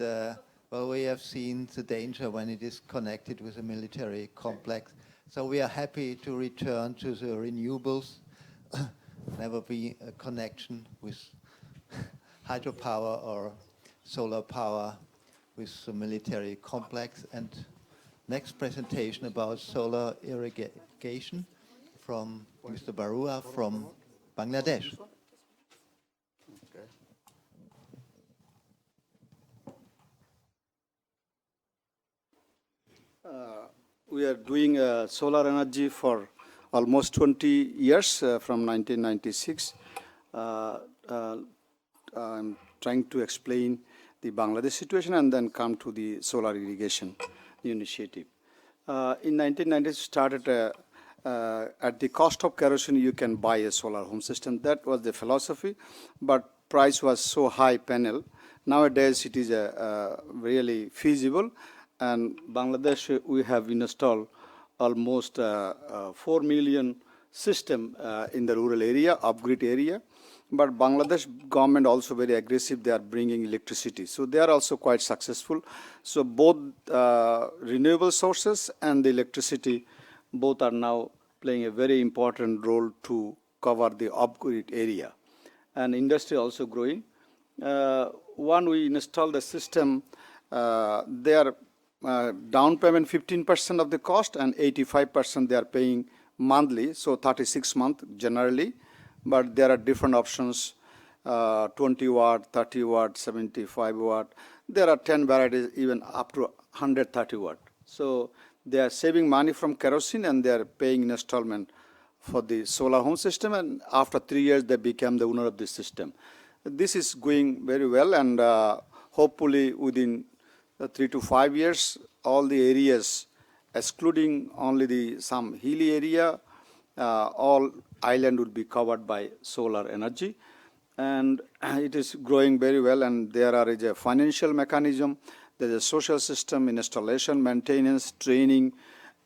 Speaker 1: well, we have seen the danger when it is connected with a military complex. So we are happy to return to the renewables. Never be a connection with hydropower or solar power with the military complex. And next presentation about solar irrigation from Mr. Barua from Bangladesh.
Speaker 13: We are doing solar energy for almost 20 years from 1996. I'm trying to explain the Bangladesh situation and then come to the solar irrigation initiative. In 1990, started at the cost of kerosene, you can buy a solar home system. That was the philosophy, but price was so high panel. Nowadays, it is really feasible. And Bangladesh, we have installed almost 4 million system in the rural area, off-grid area. But Bangladesh government also very aggressive. They are bringing electricity. So they are also quite successful. So both renewable sources and the electricity, both are now playing a very important role to cover the off-grid area. And industry also growing. One, we installed the system, they are down payment 15% of the cost and 85% they are paying monthly, so 36 months generally. But there are different options, 20 watt, 30 watt, 75 watt. There are 10 varieties, even up to 130 watt. So they are saving money from kerosene and they are paying installment for the solar home system. And after 3 years, they become the owner of the system. This is going very well, and hopefully within 3 to 5 years, all the areas, excluding only some hilly area, all island would be covered by solar energy. And it is growing very well, and there is a financial mechanism, there is a social system, installation, maintenance, training,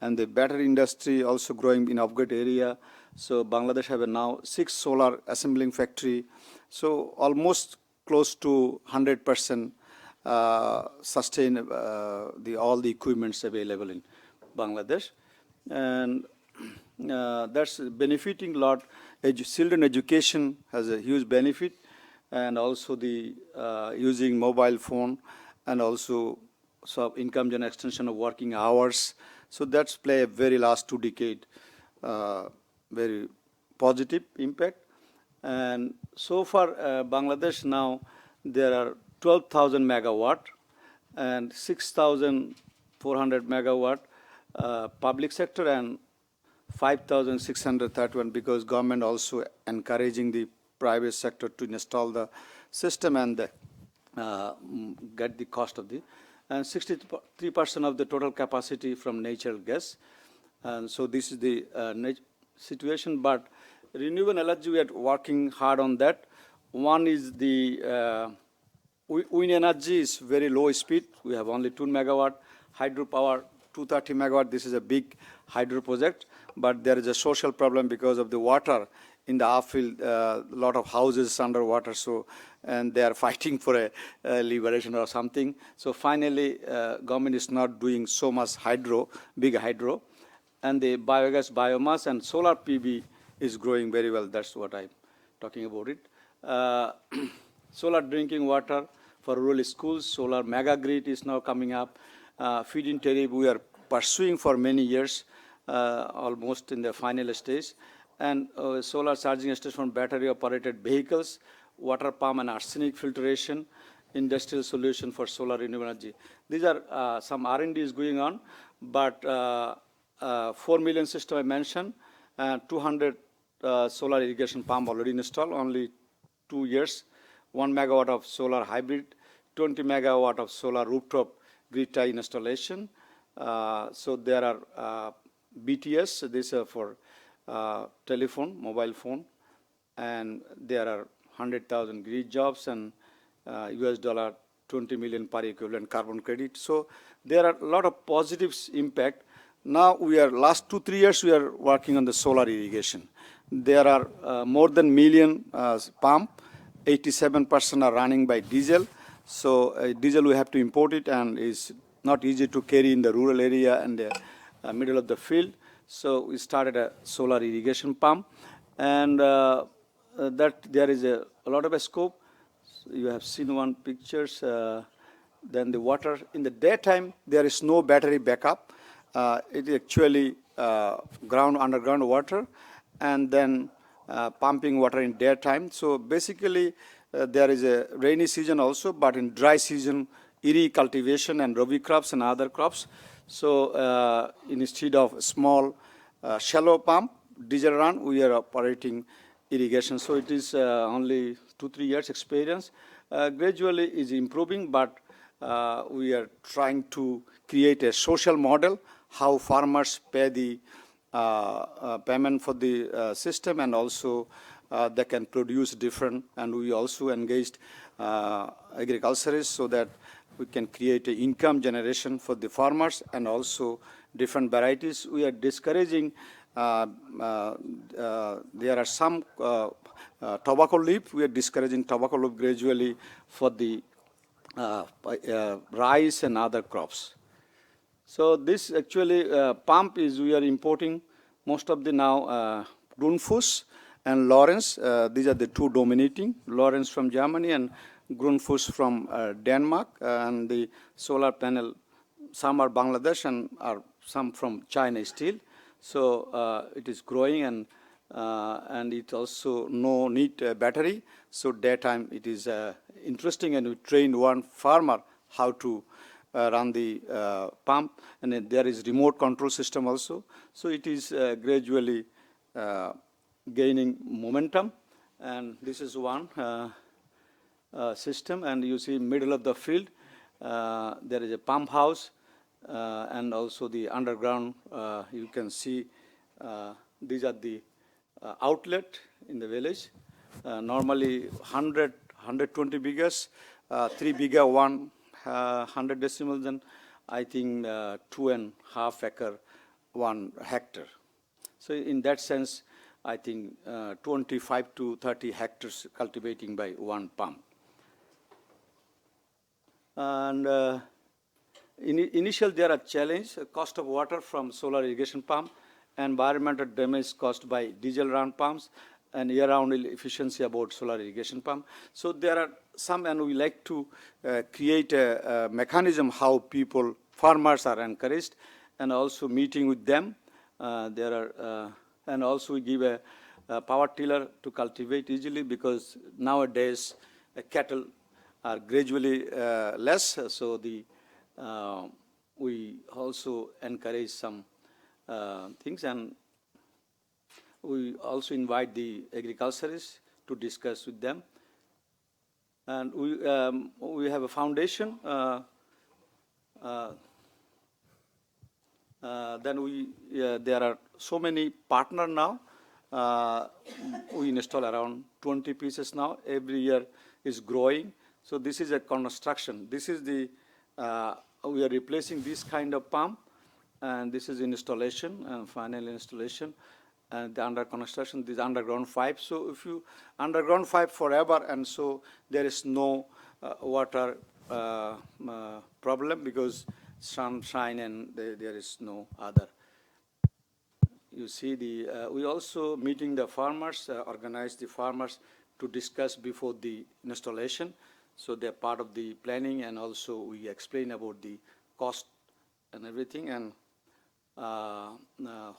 Speaker 13: and the battery industry also growing in off-grid area. So Bangladesh have now 6 solar assembling factory, so almost close to 100% sustain all the equipments available in Bangladesh. And that's benefiting a lot. Children education has a huge benefit, and also the using mobile phone, and also income gen extension of working hours. So that's play a very last 2 decades, very positive impact. And so far, Bangladesh now, there are 12,000 megawatt and 6,400 megawatt public sector and 5,631 because government also encouraging the private sector to install the system and get the cost of the, and 63% of the total capacity from natural gas. And so this is the situation, but renewable energy, we are working hard on that. One is the wind energy is very low speed. We have only 2 megawatt. Hydropower, 230 megawatt. This is a big hydro project, but there is a social problem because of the water in the outfield. A lot of houses underwater, so and they are fighting for a liberation or something. So finally, government is not doing so much hydro, big hydro, and the biogas, biomass, and solar PV is growing very well. That's what I'm talking about it. Solar drinking water for rural schools, solar mega grid is now coming up. Feed-in tariff we are pursuing for many years, almost in the final stage. And solar charging station from battery-operated vehicles, water pump and arsenic filtration, industrial solution for solar renewable energy. These are some R&D is going on, but 4 million system I mentioned, 200 solar irrigation pump already installed, only 2 years, 1 megawatt of solar hybrid, 20 megawatt of solar rooftop grid tie installation. So there are BTS, these are for telephone, mobile phone, and there are 100,000 grid jobs and US dollar 20 million per equivalent carbon credit. So there are a lot of positives impact. Now we are, last 2-3 years, we are working on the solar irrigation. There are more than million pump, 87% are running by diesel. So diesel we have to import it and is not easy to carry in the rural area and the middle of the field. So we started a solar irrigation pump, and that there is a lot of a scope. You have seen one pictures. Then the water in the daytime there is no battery backup. It is actually underground water, and then pumping water in daytime. So basically there is a rainy season also, but in dry season, irri cultivation and rabi crops and other crops. So instead of small shallow pump, diesel run, we are operating irrigation. So it is only 2-3 years experience. Gradually is improving, but we are trying to create a social model, how farmers pay the payment for the system, and also they can produce different, and we also engaged agriculturists so that we can create an income generation for the farmers and also different varieties. We are discouraging, there are some tobacco leaf, we are discouraging tobacco leaf gradually for the rice and other crops. So this actually pump is, we are importing most of the now Grundfos and Laureates. These are the two dominating, Laureates from Germany and Grundfos from Denmark, and the solar panel, some are Bangladesh and are some from China still. So it is growing, and it also no need battery. So daytime it is interesting, and we trained one farmer how to run the pump, and then there is remote control system also. So it is gradually gaining momentum, and this is one system, and you see middle of the field there is a pump house, and also the underground you can see these are the outlet in the village. Normally 120 bigas, 3 biga 100 decimals, and I think 2.5 acre 1 hectare. So in that sense, I think 25 to 30 hectares cultivating by one pump. And initial there are challenge, cost of water from solar irrigation pump, environmental damage caused by diesel run pumps, and year-round efficiency about solar irrigation pump. So there are some, and we like to create a mechanism how people, farmers are encouraged, and also meeting with them. And also we give a power tiller to cultivate easily, because nowadays cattle are gradually less. So we also encourage some things, and we also invite the agriculturists to discuss with them. And we have a foundation. Then there are so many partners now. We install around 20 pieces now. Every year is growing. So this is a construction. This is the, we are replacing this kind of pump, and this is installation and final installation. And the under construction, this underground pipe. So if you underground pipe forever, and so there is no water problem, because sunshine and there is no other. You see, we also meeting the farmers, organize the farmers to discuss before the installation. So they're part of the planning, and also we explain about the cost and everything. And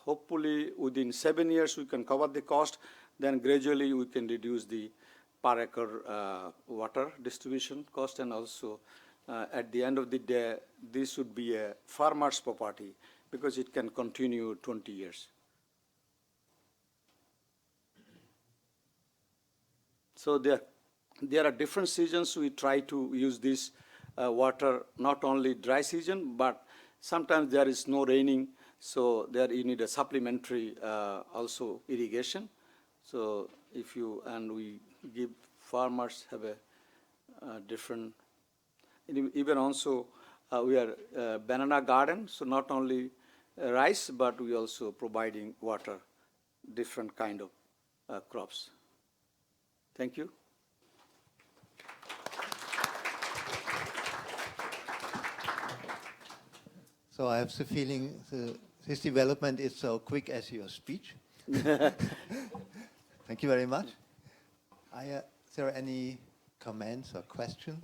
Speaker 13: hopefully within 7 years we can cover the cost. Then gradually we can reduce the per acre water distribution cost, and also at the end of the day, this would be a farmer's property, because it can continue 20 years. So there are different seasons. We try to use this water, not only dry season, but sometimes there is no raining, so there you need a supplementary also irrigation. So if you, and we give farmers have a different, even also we are banana garden, so not only rice, but we also providing water, different kind of crops. Thank you.
Speaker 1: So I have the feeling this development is so quick as your speech. Thank you very much. Is there any comments or questions?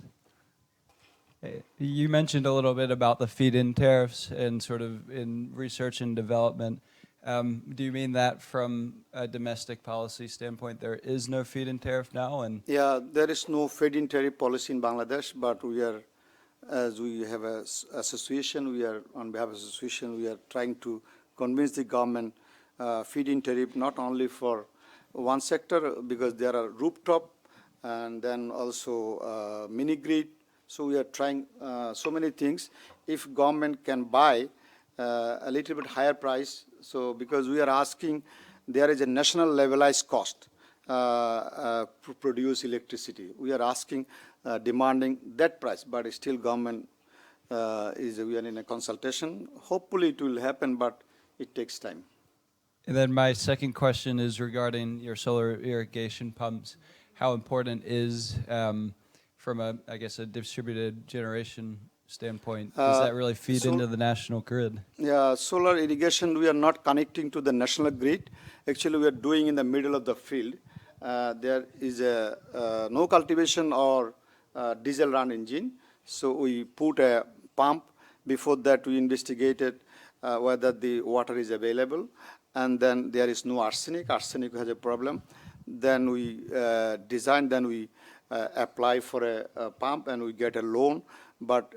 Speaker 8: You mentioned a little bit about the feed-in tariffs and sort of in research and development. Do you mean that from a domestic policy standpoint, there is no feed-in tariff now? And
Speaker 13: yeah, there is no feed-in tariff policy in Bangladesh, but we are, as we have an association, we are, on behalf of the association, we are trying to convince the government feed-in tariff not only for one sector, because there are rooftop and then also mini-grid. So we are trying so many things. If government can buy a little bit higher price, so because we are asking, there is a national levelized cost to produce electricity. We are asking, demanding that price, but still government we are in a consultation. Hopefully it will happen, but it takes time.
Speaker 8: And then my second question is regarding your solar irrigation pumps. How important is, from a, I guess, a distributed generation standpoint, does that really feed into the national grid?
Speaker 13: Yeah, solar irrigation, we are not connecting to the national grid. Actually, we are doing in the middle of the field. There is no cultivation or diesel run engine. So we put a pump. Before that, we investigated whether the water is available. And then there is no arsenic. Arsenic has a problem. Then we design, then we apply for a pump, and we get a loan. But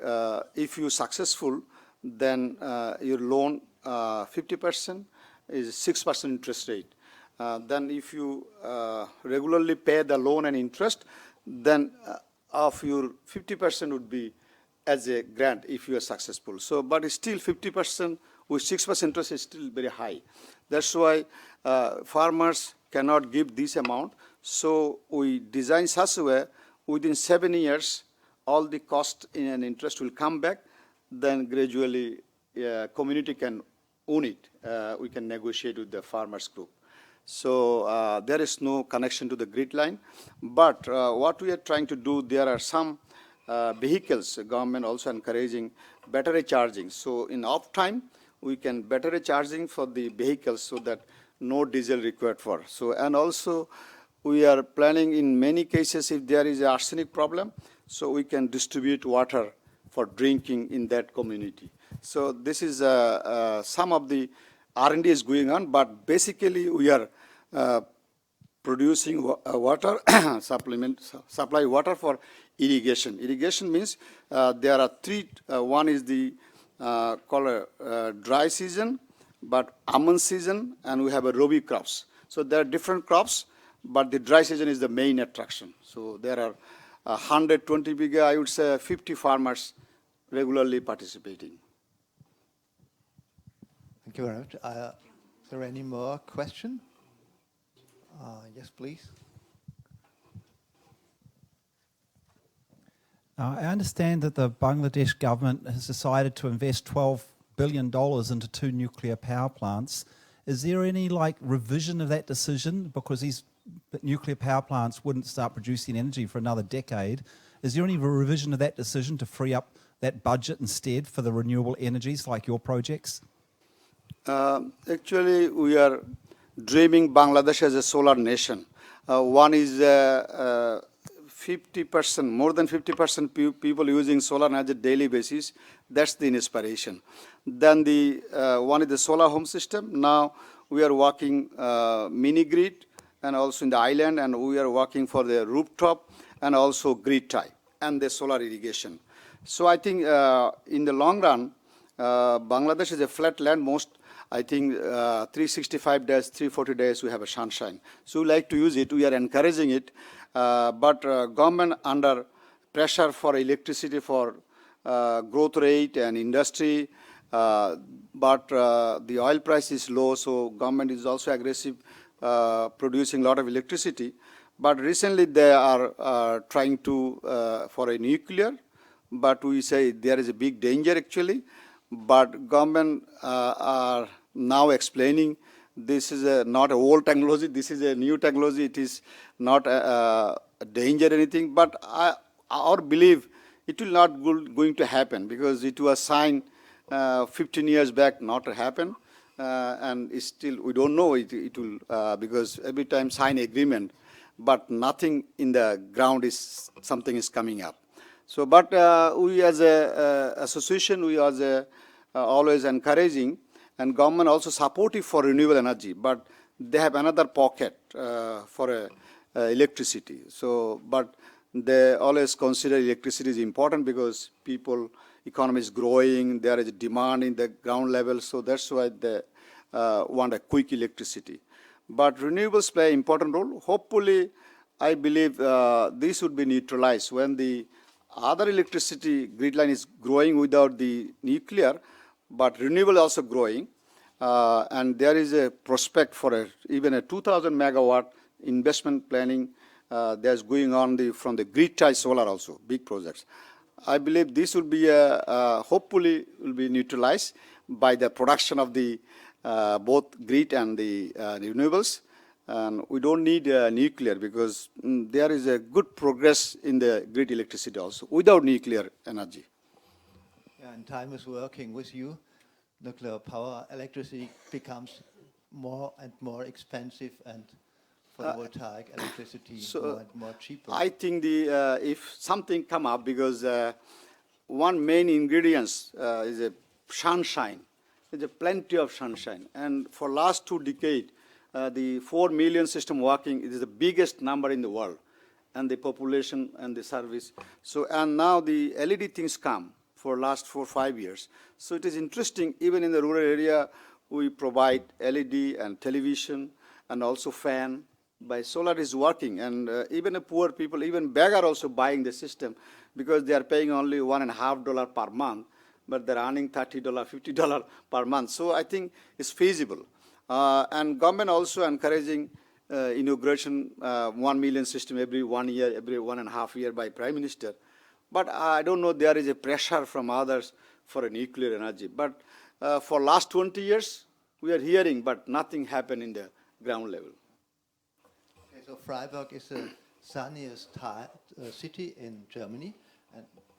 Speaker 13: if you're successful, then your loan 50% is 6% interest rate. Then if you regularly pay the loan and interest, then of your 50% would be as a grant if you are successful. So, but it's still 50% with 6% interest is still very high. That's why farmers cannot give this amount. So we design such a way, within 7 years, all the cost and interest will come back. Then gradually, community can own it. We can negotiate with the farmers group. So there is no connection to the grid line. But what we are trying to do, there are some vehicles, government also encouraging battery charging. So in off time, we can battery charging for the vehicles so that no diesel required for. So, and also we are planning in many cases if there is an arsenic problem, so we can distribute water for drinking in that community. So this is some of the R&D is going on, but basically we are producing water, supply water for irrigation. Irrigation means there are three, one is the called dry season, but almond season, and we have a rabi crops. So there are different crops, but the dry season is the main attraction. So there are 120 bigger, I would say 50 farmers regularly participating.
Speaker 1: Thank you very much. Is there any more question? Yes, please.
Speaker 14: I understand that the Bangladesh government has decided to invest $12 billion into 2 nuclear power plants. Is there any revision of that decision? Because these nuclear power plants wouldn't start producing energy for another decade. Is there any revision of that decision to free up that budget instead for the renewable energies like your projects?
Speaker 13: Actually, we are dreaming Bangladesh as a solar nation. One is 50%, more than 50% people using solar on a daily basis. That's the inspiration. Then the one is the solar home system. Now we are working mini grid and also in the island, and we are working for the rooftop and also grid tie and the solar irrigation. So I think in the long run, Bangladesh is a flat land. Most, I think 365 days, 340 days we have a sunshine. So we like to use it. We are encouraging it. But government under pressure for electricity for growth rate and industry, but the oil price is low, so government is also aggressive producing a lot of electricity. But recently they are trying to for a nuclear, but we say there is a big danger actually. But government are now explaining this is not an old technology, this is a new technology, it is not a danger or anything, but our belief, it will not going to happen because it was signed 15 years back not to happen, and it's still, we don't know it will, because every time sign agreement, but nothing in the ground is, something is coming up. So, but we as a association, we are always encouraging, and government also supportive for renewable energy, but they have another pocket for electricity. So, but they always consider electricity is important because people, economy is growing, there is demand in the ground level, so that's why they want a quick electricity. But renewables play an important role. Hopefully, I believe this would be neutralized when the other electricity grid line is growing without the nuclear, but renewable also growing, and there is a prospect for even a 2,000 megawatt investment planning that's going on from the grid tie solar also, big projects. I believe this will be hopefully will be neutralized by the production of the both grid and the renewables, and we don't need nuclear because there is a good progress in the grid electricity also without nuclear energy.
Speaker 1: Yeah, and time is working with you. Nuclear power, electricity becomes more and more expensive, and photovoltaic electricity more and more cheaper.
Speaker 13: I think the if something come up, because one main ingredients is a sunshine. There's a plenty of sunshine, and for last 2 decades, the 4 million system working, it is the biggest number in the world, and the population and the service. So, and now the LED things come for last 4 or 5 years. So it is interesting, even in the rural area, we provide LED and television and also fan. By solar is working, and even the poor people, even beggar also buying the system because they are paying only $1.50 per month, but they're earning $30, $50 per month. So I think it's feasible. And government also encouraging inauguration 1 million system every 1 year, every 1.5 years by Prime Minister. But I don't know, there is a pressure from others for a nuclear energy. But for last 20 years, we are hearing, but nothing happened in the ground level.
Speaker 1: Okay, so Freiburg is the sunniest city in Germany,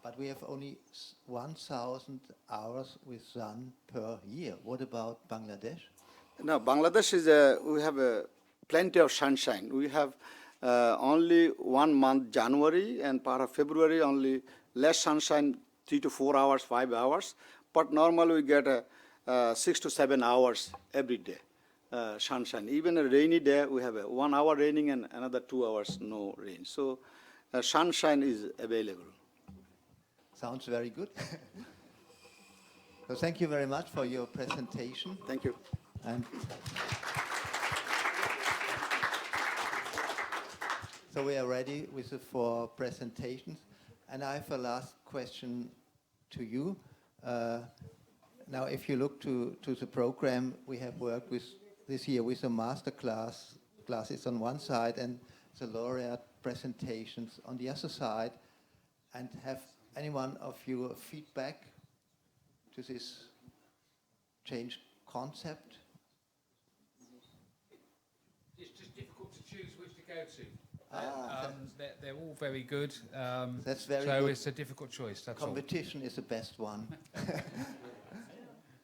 Speaker 1: but we have only 1,000 hours with sun per year. What about Bangladesh?
Speaker 13: No, Bangladesh is we have plenty of sunshine. We have only 1 month, January, and part of February, only less sunshine, 3 to 4 hours, 5 hours. but normally we get 6 to 7 hours every day, sunshine. Even a rainy day, we have 1 hour raining and another 2 hours no rain. So sunshine is available.
Speaker 1: Sounds very good. So thank you very much for your presentation.
Speaker 13: Thank you.
Speaker 1: And so we are ready with the 4 presentations. And I have a last question to you. Now, if you look to the program, we have worked with this year with the master classes on one side and the laureate presentations on the other side. And have anyone of you a feedback to this changed concept?
Speaker 7: It's just difficult to choose which to go to. They're all very good.
Speaker 1: That's very
Speaker 7: so
Speaker 1: good.
Speaker 7: It's a difficult choice. That's
Speaker 1: Competition is the best one.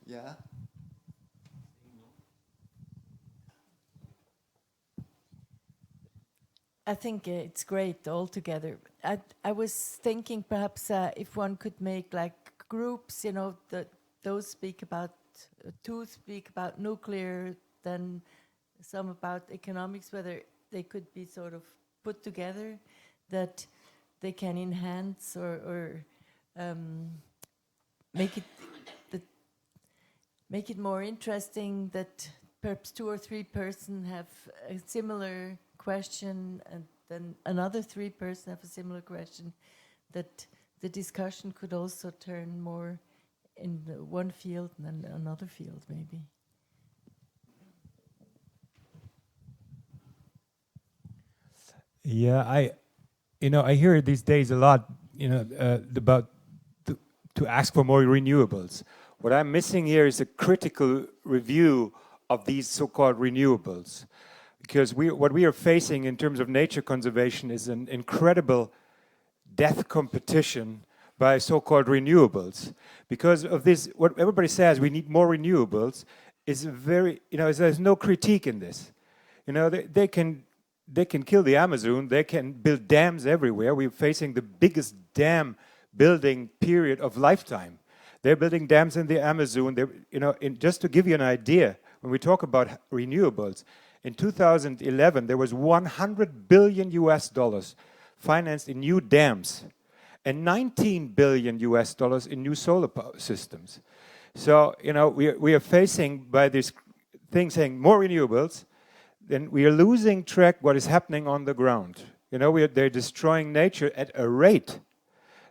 Speaker 1: Yeah.
Speaker 15: I think it's great altogether. I was thinking perhaps if one could make like groups, you know, those speak about, 2 speak about nuclear, then some about economics, whether they could be sort of put together, that they can enhance or make it more interesting, that perhaps 2 or 3 person have a similar question and then another 3 person have a similar question, that the discussion could also turn more in one field than another field maybe.
Speaker 16: Yeah, I hear these days a lot, about to ask for more renewables. What I'm missing here is a critical review of these so-called renewables, because what we are facing in terms of nature conservation is an incredible death competition by so-called renewables. Because of this, what everybody says, we need more renewables, is very, there's no critique in this. They can kill the Amazon, they can build dams everywhere. We're facing the biggest dam building period of lifetime. They're building dams in the Amazon. Just to give you an idea, when we talk about renewables, in 2011, there was $100 billion financed in new dams and $19 billion in new solar power systems. So, we are facing by this thing saying more renewables, then we are losing track what is happening on the ground. They're destroying nature at a rate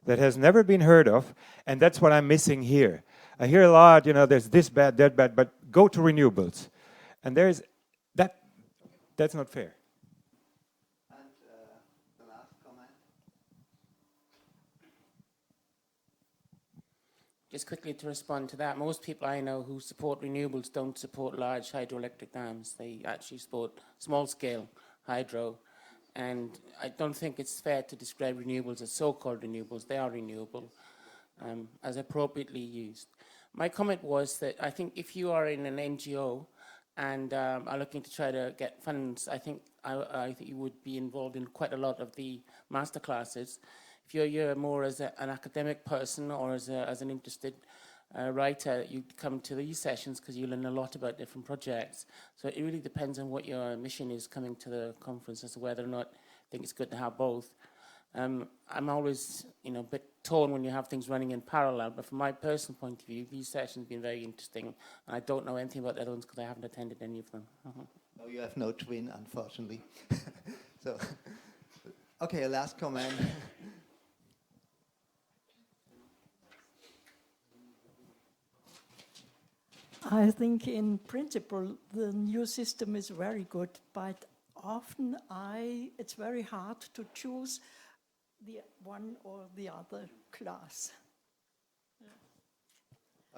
Speaker 16: that has never been heard of, and that's what I'm missing here. I hear a lot, there's this bad, that bad, but go to renewables. And that's not fair.
Speaker 1: And the last comment?
Speaker 6: Just quickly to respond to that, most people I know who support renewables don't support large hydroelectric dams. They actually support small-scale hydro. And I don't think it's fair to describe renewables as so-called renewables. They are renewable, as appropriately used. My comment was that I think if you are in an NGO and are looking to try to get funds, I think you would be involved in quite a lot of the master classes. If you're here more as an academic person or as an interested writer, you come to these sessions because you learn a lot about different projects. So it really depends on what your mission is coming to the conference as to whether or not I think it's good to have both. I'm always, a bit torn when you have things running in parallel, but from my personal point of view, these sessions have been very interesting, and I don't know anything about the other ones because I haven't attended any of them.
Speaker 1: No, you have no twin, unfortunately. So, okay, a last comment.
Speaker 17: I think in principle the new system is very good, but often it's very hard to choose the one or the other class.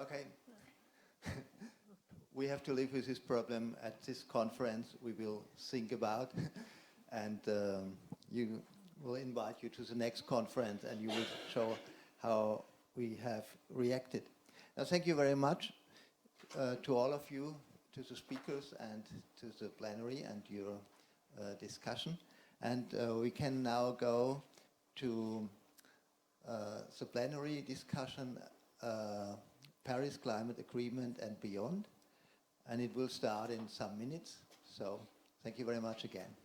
Speaker 1: Okay. We have to live with this problem at this conference. We will think about, and you will invite you to the next conference, and you will show how we have reacted. Now, thank you very much to all of you, to the speakers, and to the plenary and your discussion. And we can now go to the plenary discussion Paris Climate Agreement and beyond. And it will start in some minutes. So thank you very much again.